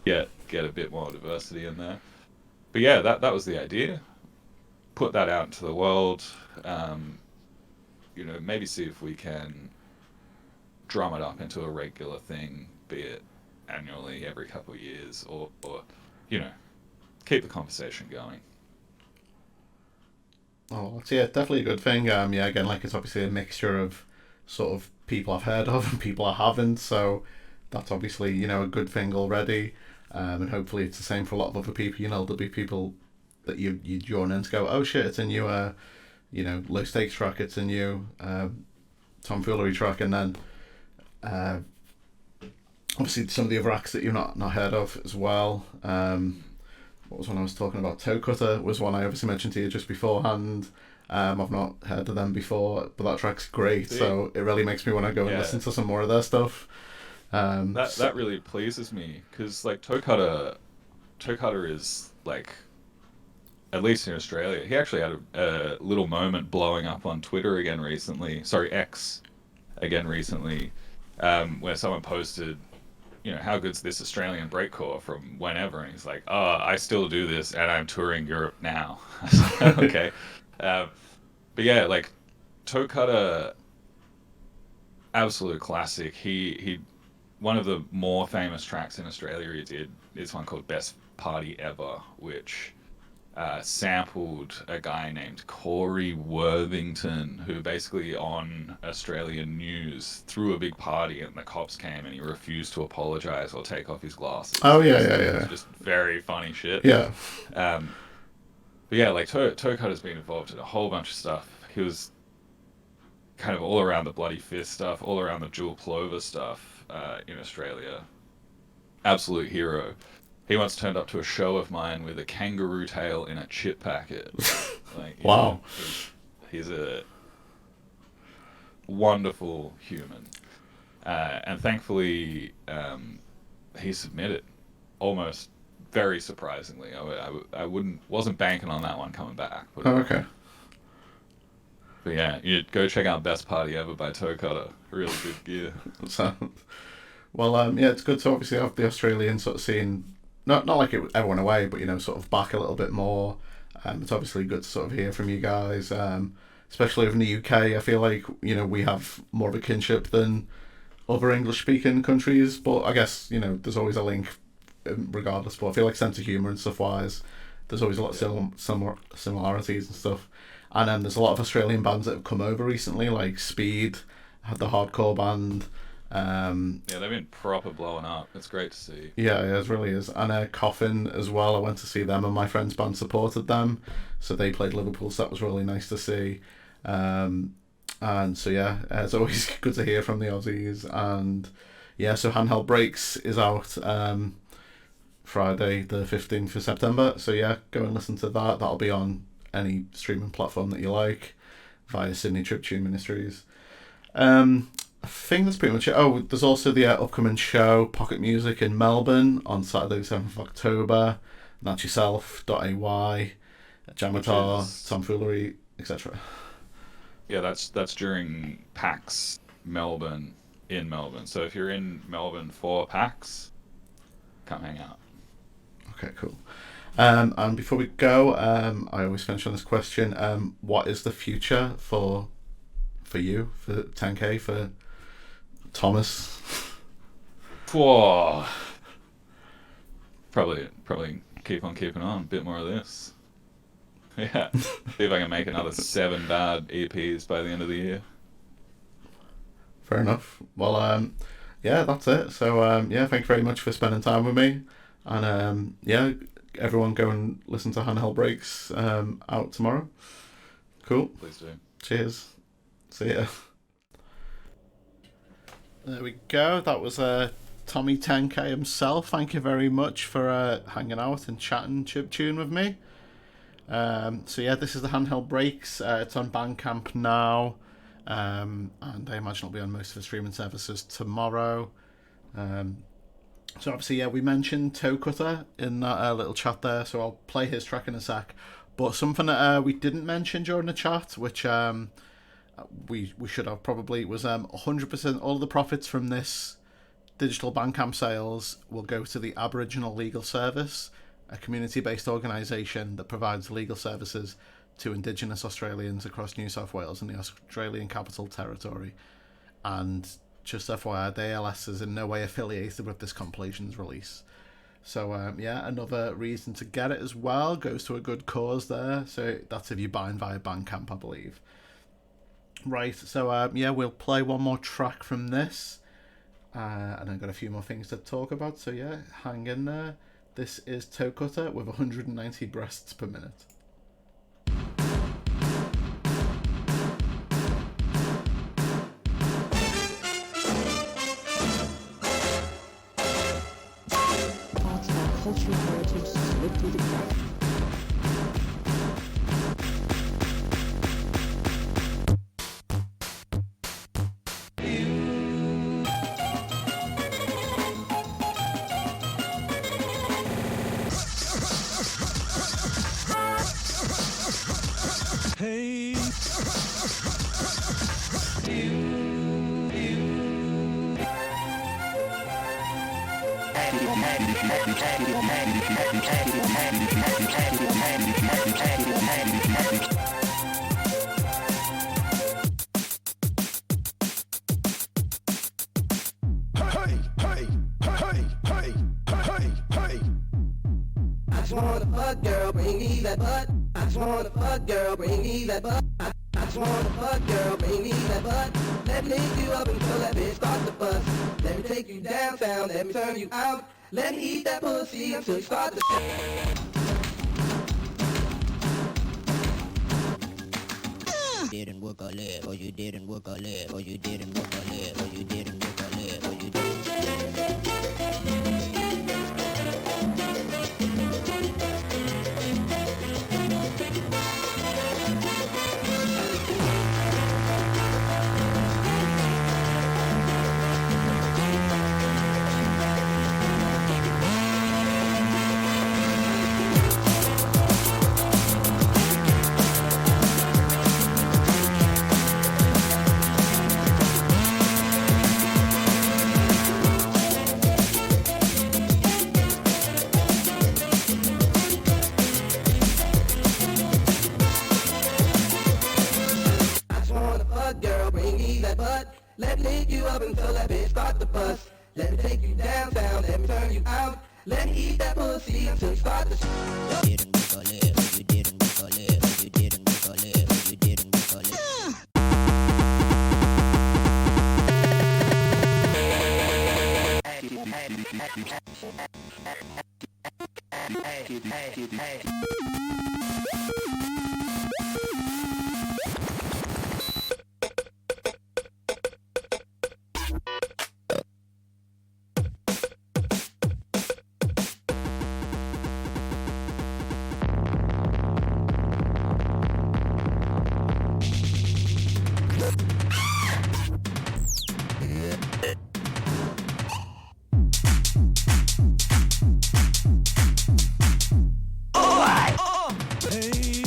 get a bit more diversity in there. But yeah, that was the idea. Put that out into the world. Maybe see if we can drum it up into a regular thing, be it annually, every couple of years, or keep the conversation going. Oh, it's, yeah, definitely a good thing. Yeah, again, like, it's obviously a mixture of sort of people I've heard of and people I haven't, so that's obviously, a good thing already. And hopefully it's the same for a lot of other people. There'll be people that you join in to go, oh shit, it's a new, low stakes track, it's a new tomfoolery track, and then obviously some of the other acts that you've not heard of as well. What was one I was talking about? Toecutter was one I obviously mentioned to you just beforehand. I've not heard of them before, but that track's great, so it really makes me want to go and listen to some more of their stuff. That really pleases me, because like Toecutter is like, at least in Australia, he actually had a little moment blowing up on Twitter again recently. Sorry, X again recently, where someone posted, how good's this Australian breakcore from whenever, and he's like, "Oh, I still do this, and I'm touring Europe now." Okay, but yeah, like Toecutter, absolute classic. He one of the more famous tracks in Australia he did is one called "Best Party Ever," which sampled a guy named Corey Worthington, who basically on Australian news threw a big party and the cops came and he refused to apologize or take off his glasses. Oh yeah, It's just very funny shit. Yeah. But yeah, like Toecutter's been involved in a whole bunch of stuff. He was kind of all around the Bloody Fist stuff, all around the Jewel Plover stuff in Australia. Absolute hero. He once turned up to a show of mine with a kangaroo tail in a chip packet. Like, wow. He's a wonderful human. And thankfully, he submitted, almost very surprisingly. I wasn't banking on that one coming back. But, okay. But yeah, you go check out Best Party Ever by Toecutter. Really good gear. Well, yeah, it's good to obviously have the Australian sort of scene. Not like it ever went away, but sort of back a little bit more. It's obviously good to sort of hear from you guys, especially in the UK. I feel like we have more of a kinship than other English-speaking countries, but I guess there's always a link, regardless. But I feel like sense of humour and stuff wise, there's always a lot of similarities and stuff. And then there's a lot of Australian bands that have come over recently, like Speed, had the hardcore band. Yeah, they've been proper blowing up. It's great to see. Yeah, it really is. And Coffin as well. I went to see them, and my friend's band supported them, so they played Liverpool. So that was really nice to see. And so yeah, it's always good to hear from the Aussies. And yeah, so Handheld Breaks is out Friday the 15th of September. So yeah, go and listen to that. That'll be on any streaming platform that you like via Sydney Chiptune Ministries. I think that's pretty much it. Oh, there's also the upcoming show, Pocket Music in Melbourne, on Saturday the 7th of October. That's yourself.ay, Jamatar, Tomfoolery, etc. Yeah, that's during PAX Melbourne, so if you're in Melbourne for PAX, come hang out. Okay, cool. And before we go, I always finish on this question. What is the future for you, for 10K, for Thomas? Whoa. Probably keep on keeping on. A bit more of this. Yeah. See if I can make another 7 bad EPs by the end of the year. Fair enough. Well, yeah, that's it. So, yeah, thank you very much for spending time with me. And, yeah, everyone go and listen to Handheld Breaks out tomorrow. Cool. Please do. Cheers. See ya. There we go. That was Tommy 10K himself. Thank you very much for hanging out and chatting chiptune with me. So yeah, this is the Handheld Breaks. It's on Bandcamp now, and I imagine it'll be on most of the streaming services tomorrow. So obviously, yeah, we mentioned Toecutter in that little chat there, so I'll play his track in a sec. But something that we didn't mention during the chat, which we should have probably, was 100% all of the profits from this digital Bandcamp sales will go to the Aboriginal Legal Service, a community-based organisation that provides legal services to Indigenous Australians across New South Wales and the Australian Capital Territory. And just FYI, the ALS is in no way affiliated with this compilation's release. So yeah, another reason to get it as well. Goes to a good cause there. So that's if you're buying via Bandcamp, I believe. Right, so yeah, we'll play one more track from this. And I've got a few more things to talk about. So yeah, hang in there. This is Toecutter with 190 breaths per minute. Parts of our cultural heritage slip through the cracks. I just wanna fuck, girl, bring me that butt. I just wanna fuck, girl, bring me that butt. I just wanna fuck, girl, bring me that butt. Let me lick you up until that bitch starts to bust. Let me take you downtown, let me turn you out. Let me eat that pussy until you start to didn't work a leg, or you didn't work a leg, or you didn't work a leg, or you didn't work a leg, or you didn't. Let me lick you up until that bitch start to bust. Let me take you downtown, let me turn you out. Let me eat that pussy until you start to you didn't work a leg, or you didn't work a leg, or you didn't work a leg, or you didn't work a leg. Hey.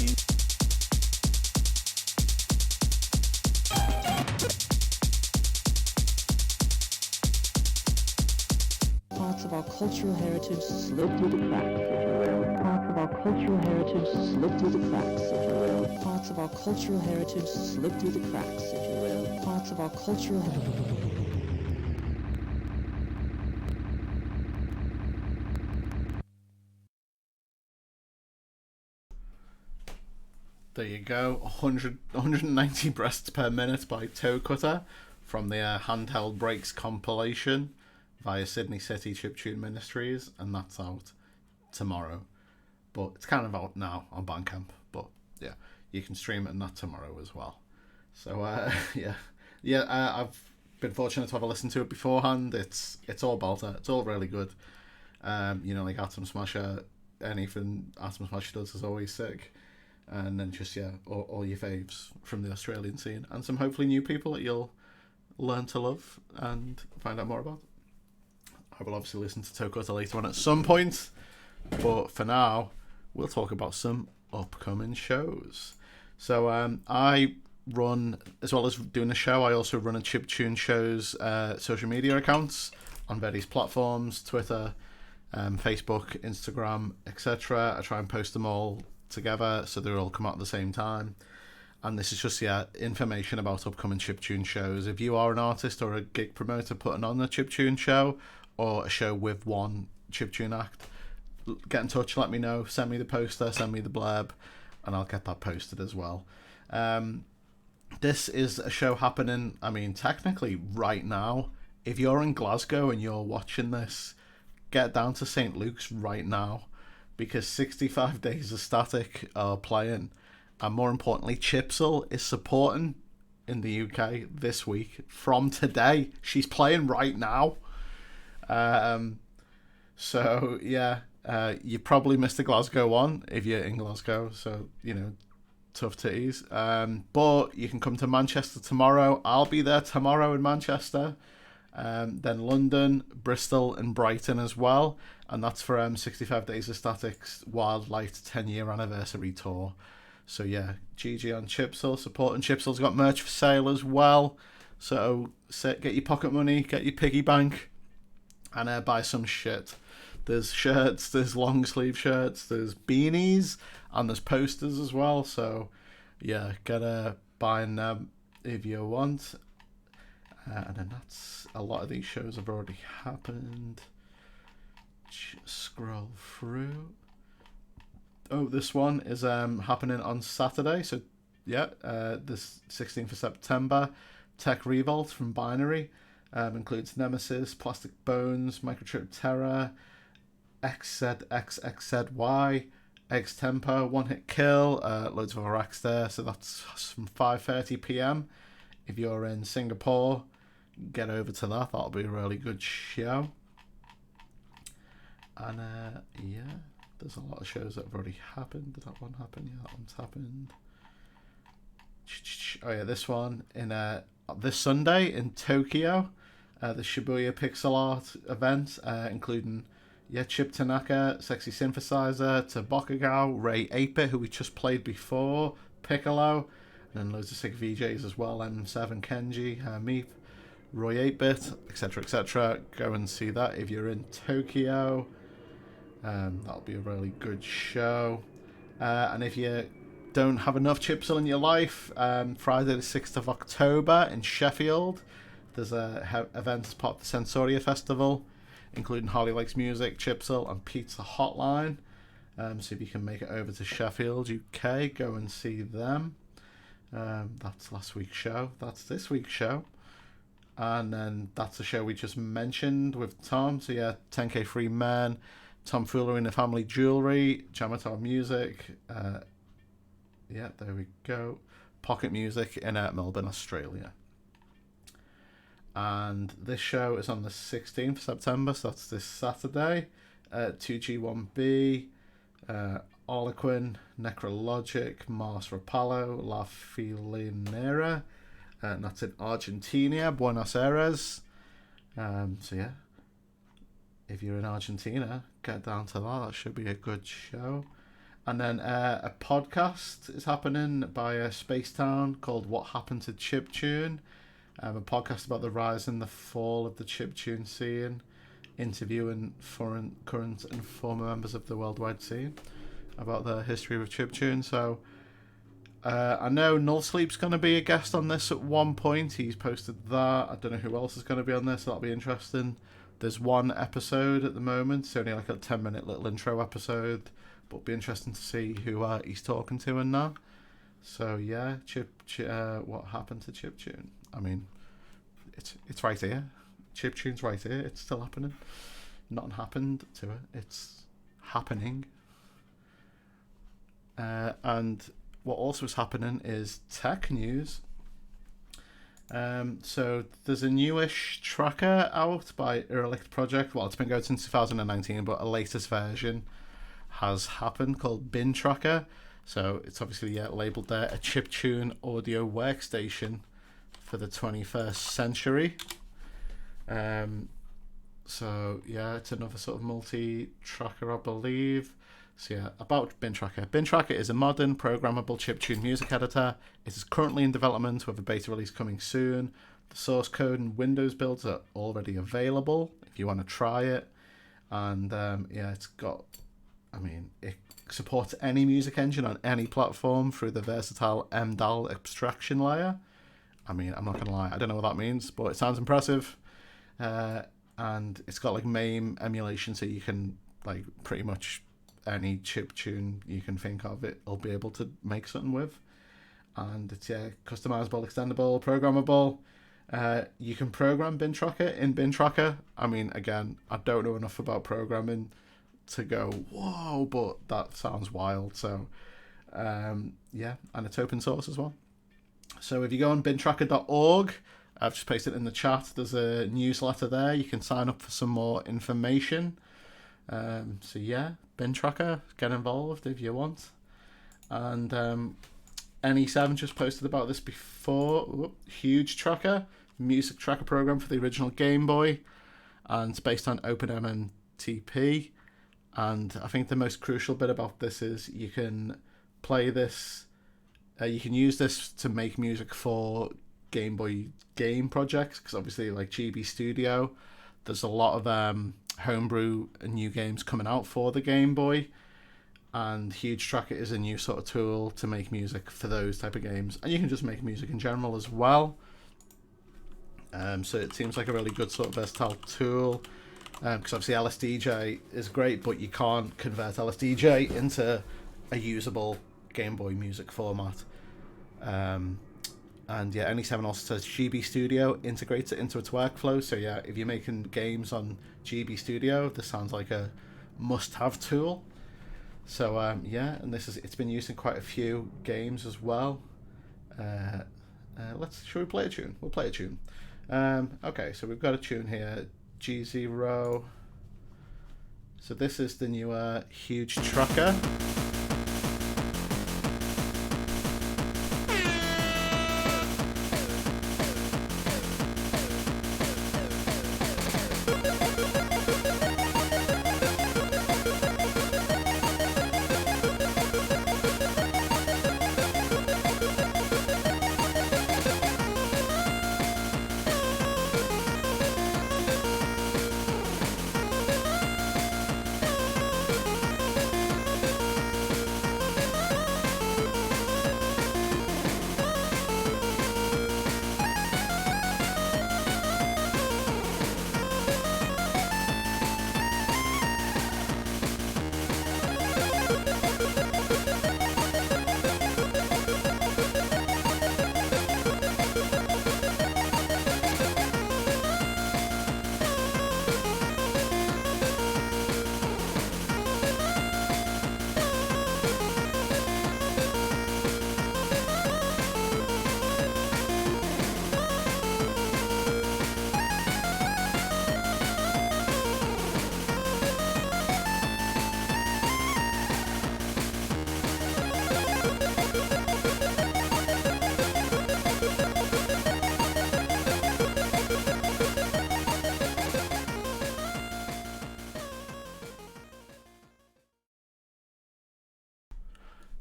heritage slip through the cracks, if you will. Parts of our cultural heritage slip through the cracks, if you will. Parts of our cultural heritage slip through the cracks, if you will. Parts of our cultural There you go, 190 breaths per minute by Toecutter from the Handheld Breaks compilation via Sydney City Chiptune Ministries, and that's out tomorrow. But it's kind of out now on Bandcamp, but yeah, you can stream it and that tomorrow as well. So I've been fortunate to have a listen to it beforehand. It's all belter, it's all really good. Like Atom Smasher, anything Atom Smasher does is always sick. And then just, all your faves from the Australian scene. And some hopefully new people that you'll learn to love and find out more about. I will obviously listen to Toecutter later on at some point. But for now, we'll talk about some upcoming shows. So I run, as well as doing the show, I also run a Chiptune Show's social media accounts on various platforms, Twitter, Facebook, Instagram, etc. I try and post them all together so they all come out at the same time, and this is just information about upcoming chiptune shows. If you are an artist or a gig promoter putting on a chiptune show or a show with one chiptune act, get in touch, let me know, send me the poster, send me the blurb, and I'll get that posted as well. This is a show happening, technically right now. If you're in Glasgow and you're watching this, get down to St. Luke's right now, because 65 Days of Static are playing, and more importantly, Chipsel is supporting in the UK this week from today. She's playing right now. You probably missed the Glasgow one if you're in Glasgow, so tough titties. But you can come to Manchester tomorrow. I'll be there tomorrow in Manchester. Then London, Bristol and Brighton as well, and that's for 65 Days of Static's Wildlight 10-year anniversary tour. So yeah, GG on Chipsel, supporting Chipsel's got merch for sale as well, so get your pocket money, get your piggy bank, and buy some shit. There's shirts, there's long sleeve shirts, there's beanies, and there's posters as well, so yeah, get buying them if you want. And then that's a lot of these shows have already happened. Just scroll through. Oh, this one is happening on Saturday. So this 16th of September. Tech Revolt from Binary includes Nemesis, Plastic Bones, Microchip Terror, XZXXZY, Eggs Tempo, One Hit Kill, loads of other acts there. So that's from 5:30 p.m. If you're in Singapore, get over to that. That'll be a really good show. And there's a lot of shows that have already happened. Did that one happen? Yeah, that one's happened. Oh yeah, this one in this Sunday in Tokyo, the Shibuya Pixel Art event, including Chip Tanaka, Sexy Synthesizer, Tobokagao, Ray 8-Bit, who we just played before, Piccolo, and then loads of sick VJs as well, M7 Kenji, Meep, Roy 8-Bit, etc, etc. Go and see that if you're in Tokyo. That'll be a really good show. And if you don't have enough Chipsel in your life, Friday the 6th of October in Sheffield, there's a event as part of the Sensoria Festival, including Harley Likes Music, Chipsel and Pizza Hotline. So if you can make it over to Sheffield, UK, go and see them. That's last week's show. That's this week's show. And then that's the show we just mentioned with Tom. So yeah, 10K Free Men, Tomfoolery in the Family Jewelry, Jamatar Music. Yeah, there we go. Pocket Music in Melbourne, Australia. And this show is on the 16th of September, so that's this Saturday. 2G1B, Orlequin, Necrologic, Mars Rapallo, La Filinera, and that's in Argentina, Buenos Aires. So yeah, if you're in Argentina, get down to that. That should be a good show. And then a podcast is happening by Spacetown called What Happened to Chiptune. A podcast about the rise and the fall of the chiptune scene interviewing foreign, current and former members of the worldwide scene about the history of chiptune. So I know Null Sleep's going to be a guest on this at one point. He's posted that. I don't know who else is going to be on this. That'll be interesting. There's one episode at the moment. It's only like a 10-minute little intro episode, but it'll be interesting to see who he's talking to and that. So yeah, what happened to chiptune? I mean, it's right here. Chiptune's right here. It's still happening. Nothing happened to it. It's happening. And what also is happening is tech news. So there's a newish tracker out by Erlicht Project. Well, it's been going since 2019, but a latest version has happened called Bintracker. So it's obviously labelled there a chiptune audio workstation for the 21st century. So yeah, it's another sort of multi-tracker, I believe. So yeah, about Bintracker. Bintracker is a modern programmable chiptune music editor. It is currently in development with a beta release coming soon. The source code and Windows builds are already available if you want to try it. And it's got, it supports any music engine on any platform through the versatile MDAL abstraction layer. I'm not going to lie, I don't know what that means, but it sounds impressive. And it's got like MAME emulation, so you can like pretty much any chiptune you can think of, it'll be able to make something with. And it's customizable, extendable, programmable. You can program Bintracker in Bintracker. Again, I don't know enough about programming to go whoa, but that sounds wild. So and it's open source as well. So if you go on bintracker.org, I've just pasted it in the chat, there's a newsletter there. You can sign up for some more information. Bintracker, get involved if you want. And NE7 just posted about this before. HUGETracker, music tracker program for the original Game Boy, and it's based on OpenMNTP. And I think the most crucial bit about this is you can play this. You can use this to make music for Game Boy game projects, because obviously, like GB Studio, there's a lot of homebrew and new games coming out for the Game Boy, and HUGETracker is a new sort of tool to make music for those type of games, and you can just make music in general as well. So it seems like a really good sort of versatile tool, because obviously LSDJ is great, but you can't convert LSDJ into a usable Game Boy music format. And NE7 also says GB Studio integrates it into its workflow. So yeah, if you're making games on GB Studio, this sounds like a must-have tool. So and it's been used in quite a few games as well. Should we play a tune? We'll play a tune. Okay, so we've got a tune here, G0. So this is the newer HUGETracker.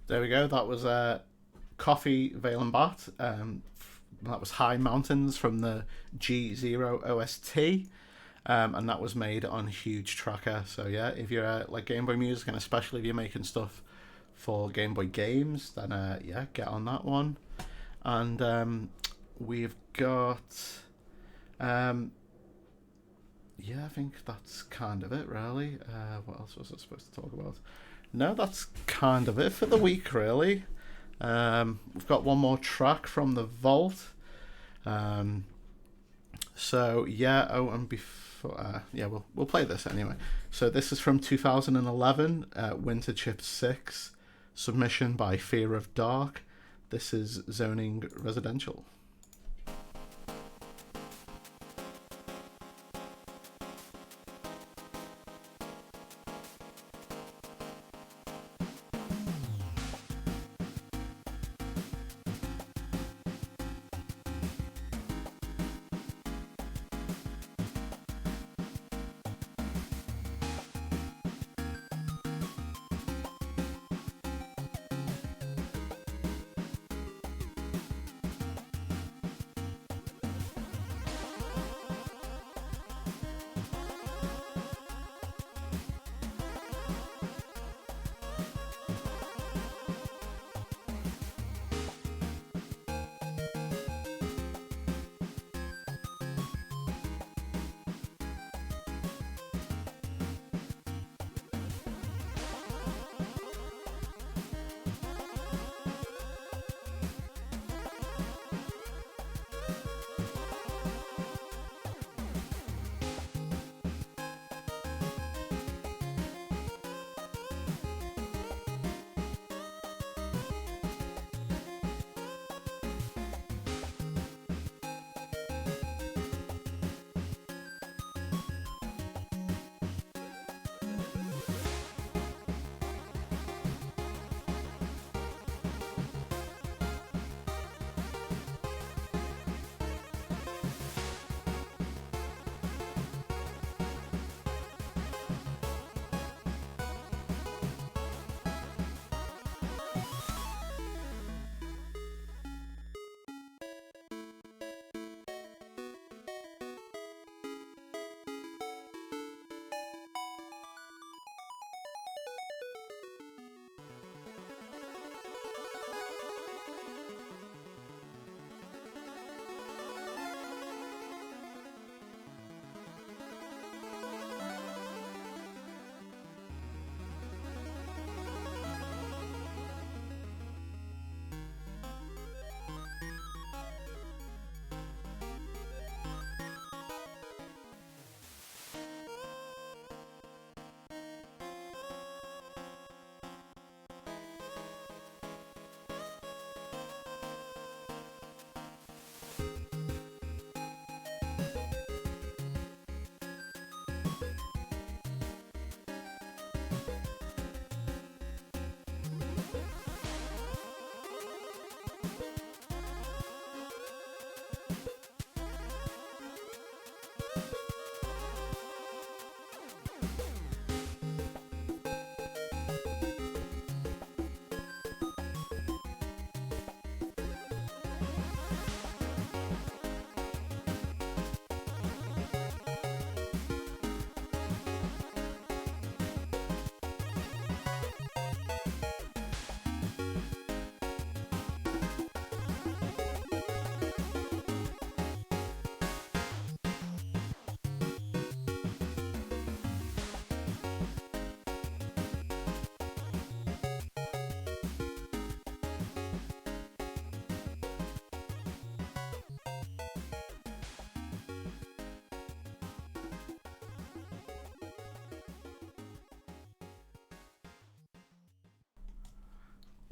There we go. That was Coffee Valen Bat. That was High Mountains from the G0 OST. and that was made on HUGETracker. So yeah, if you're like Game Boy music, and especially if you're making stuff for Game Boy games, then yeah, get on that one. And we've got yeah, I think that's kind of it, really. What else was I supposed to talk about? No, that's kind of it for the week, really. We've got one more track from the vault. So yeah, oh, and before yeah, we'll play this anyway. So this is from 2011, Winter Chip 6, submission by Fearofdark. This is Zoning Residential.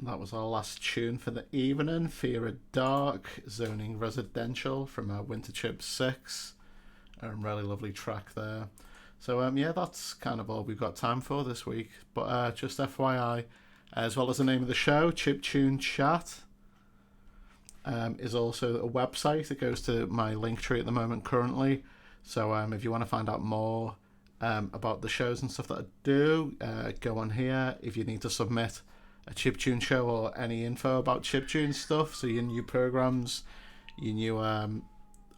That was our last tune for the evening. Fearofdark, Zoning Residential from Winter Chip 6. Really lovely track there. So yeah, that's kind of all we've got time for this week. But just FYI, as well as the name of the show, chiptune.chat is also a website. It goes to my link tree at the moment currently. So if you want to find out more about the shows and stuff that I do, go on here. If you need to submit a chiptune show or any info about chiptune stuff, so your new programs, your new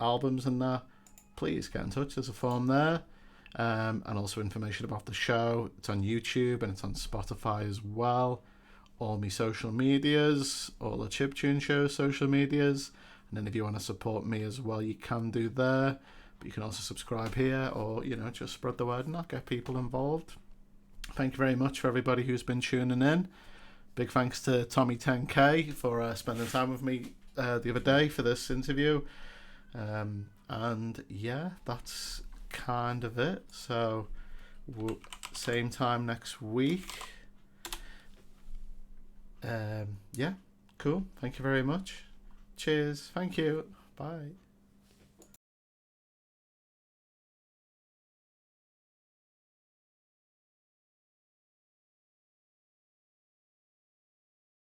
albums and that, please get in touch. There's a form there. And also information about the show. It's on YouTube and it's on Spotify as well. All my social medias, all the Chiptune Show's social medias. And then if you want to support me as well, you can do there. But you can also subscribe here, or, you know, just spread the word and not get people involved. Thank you very much for everybody who's been tuning in. Big thanks to Tommy 10K for spending time with me the other day for this interview. And yeah, that's kind of it. So same time next week. Yeah, cool. Thank you very much. Cheers. Thank you. Bye.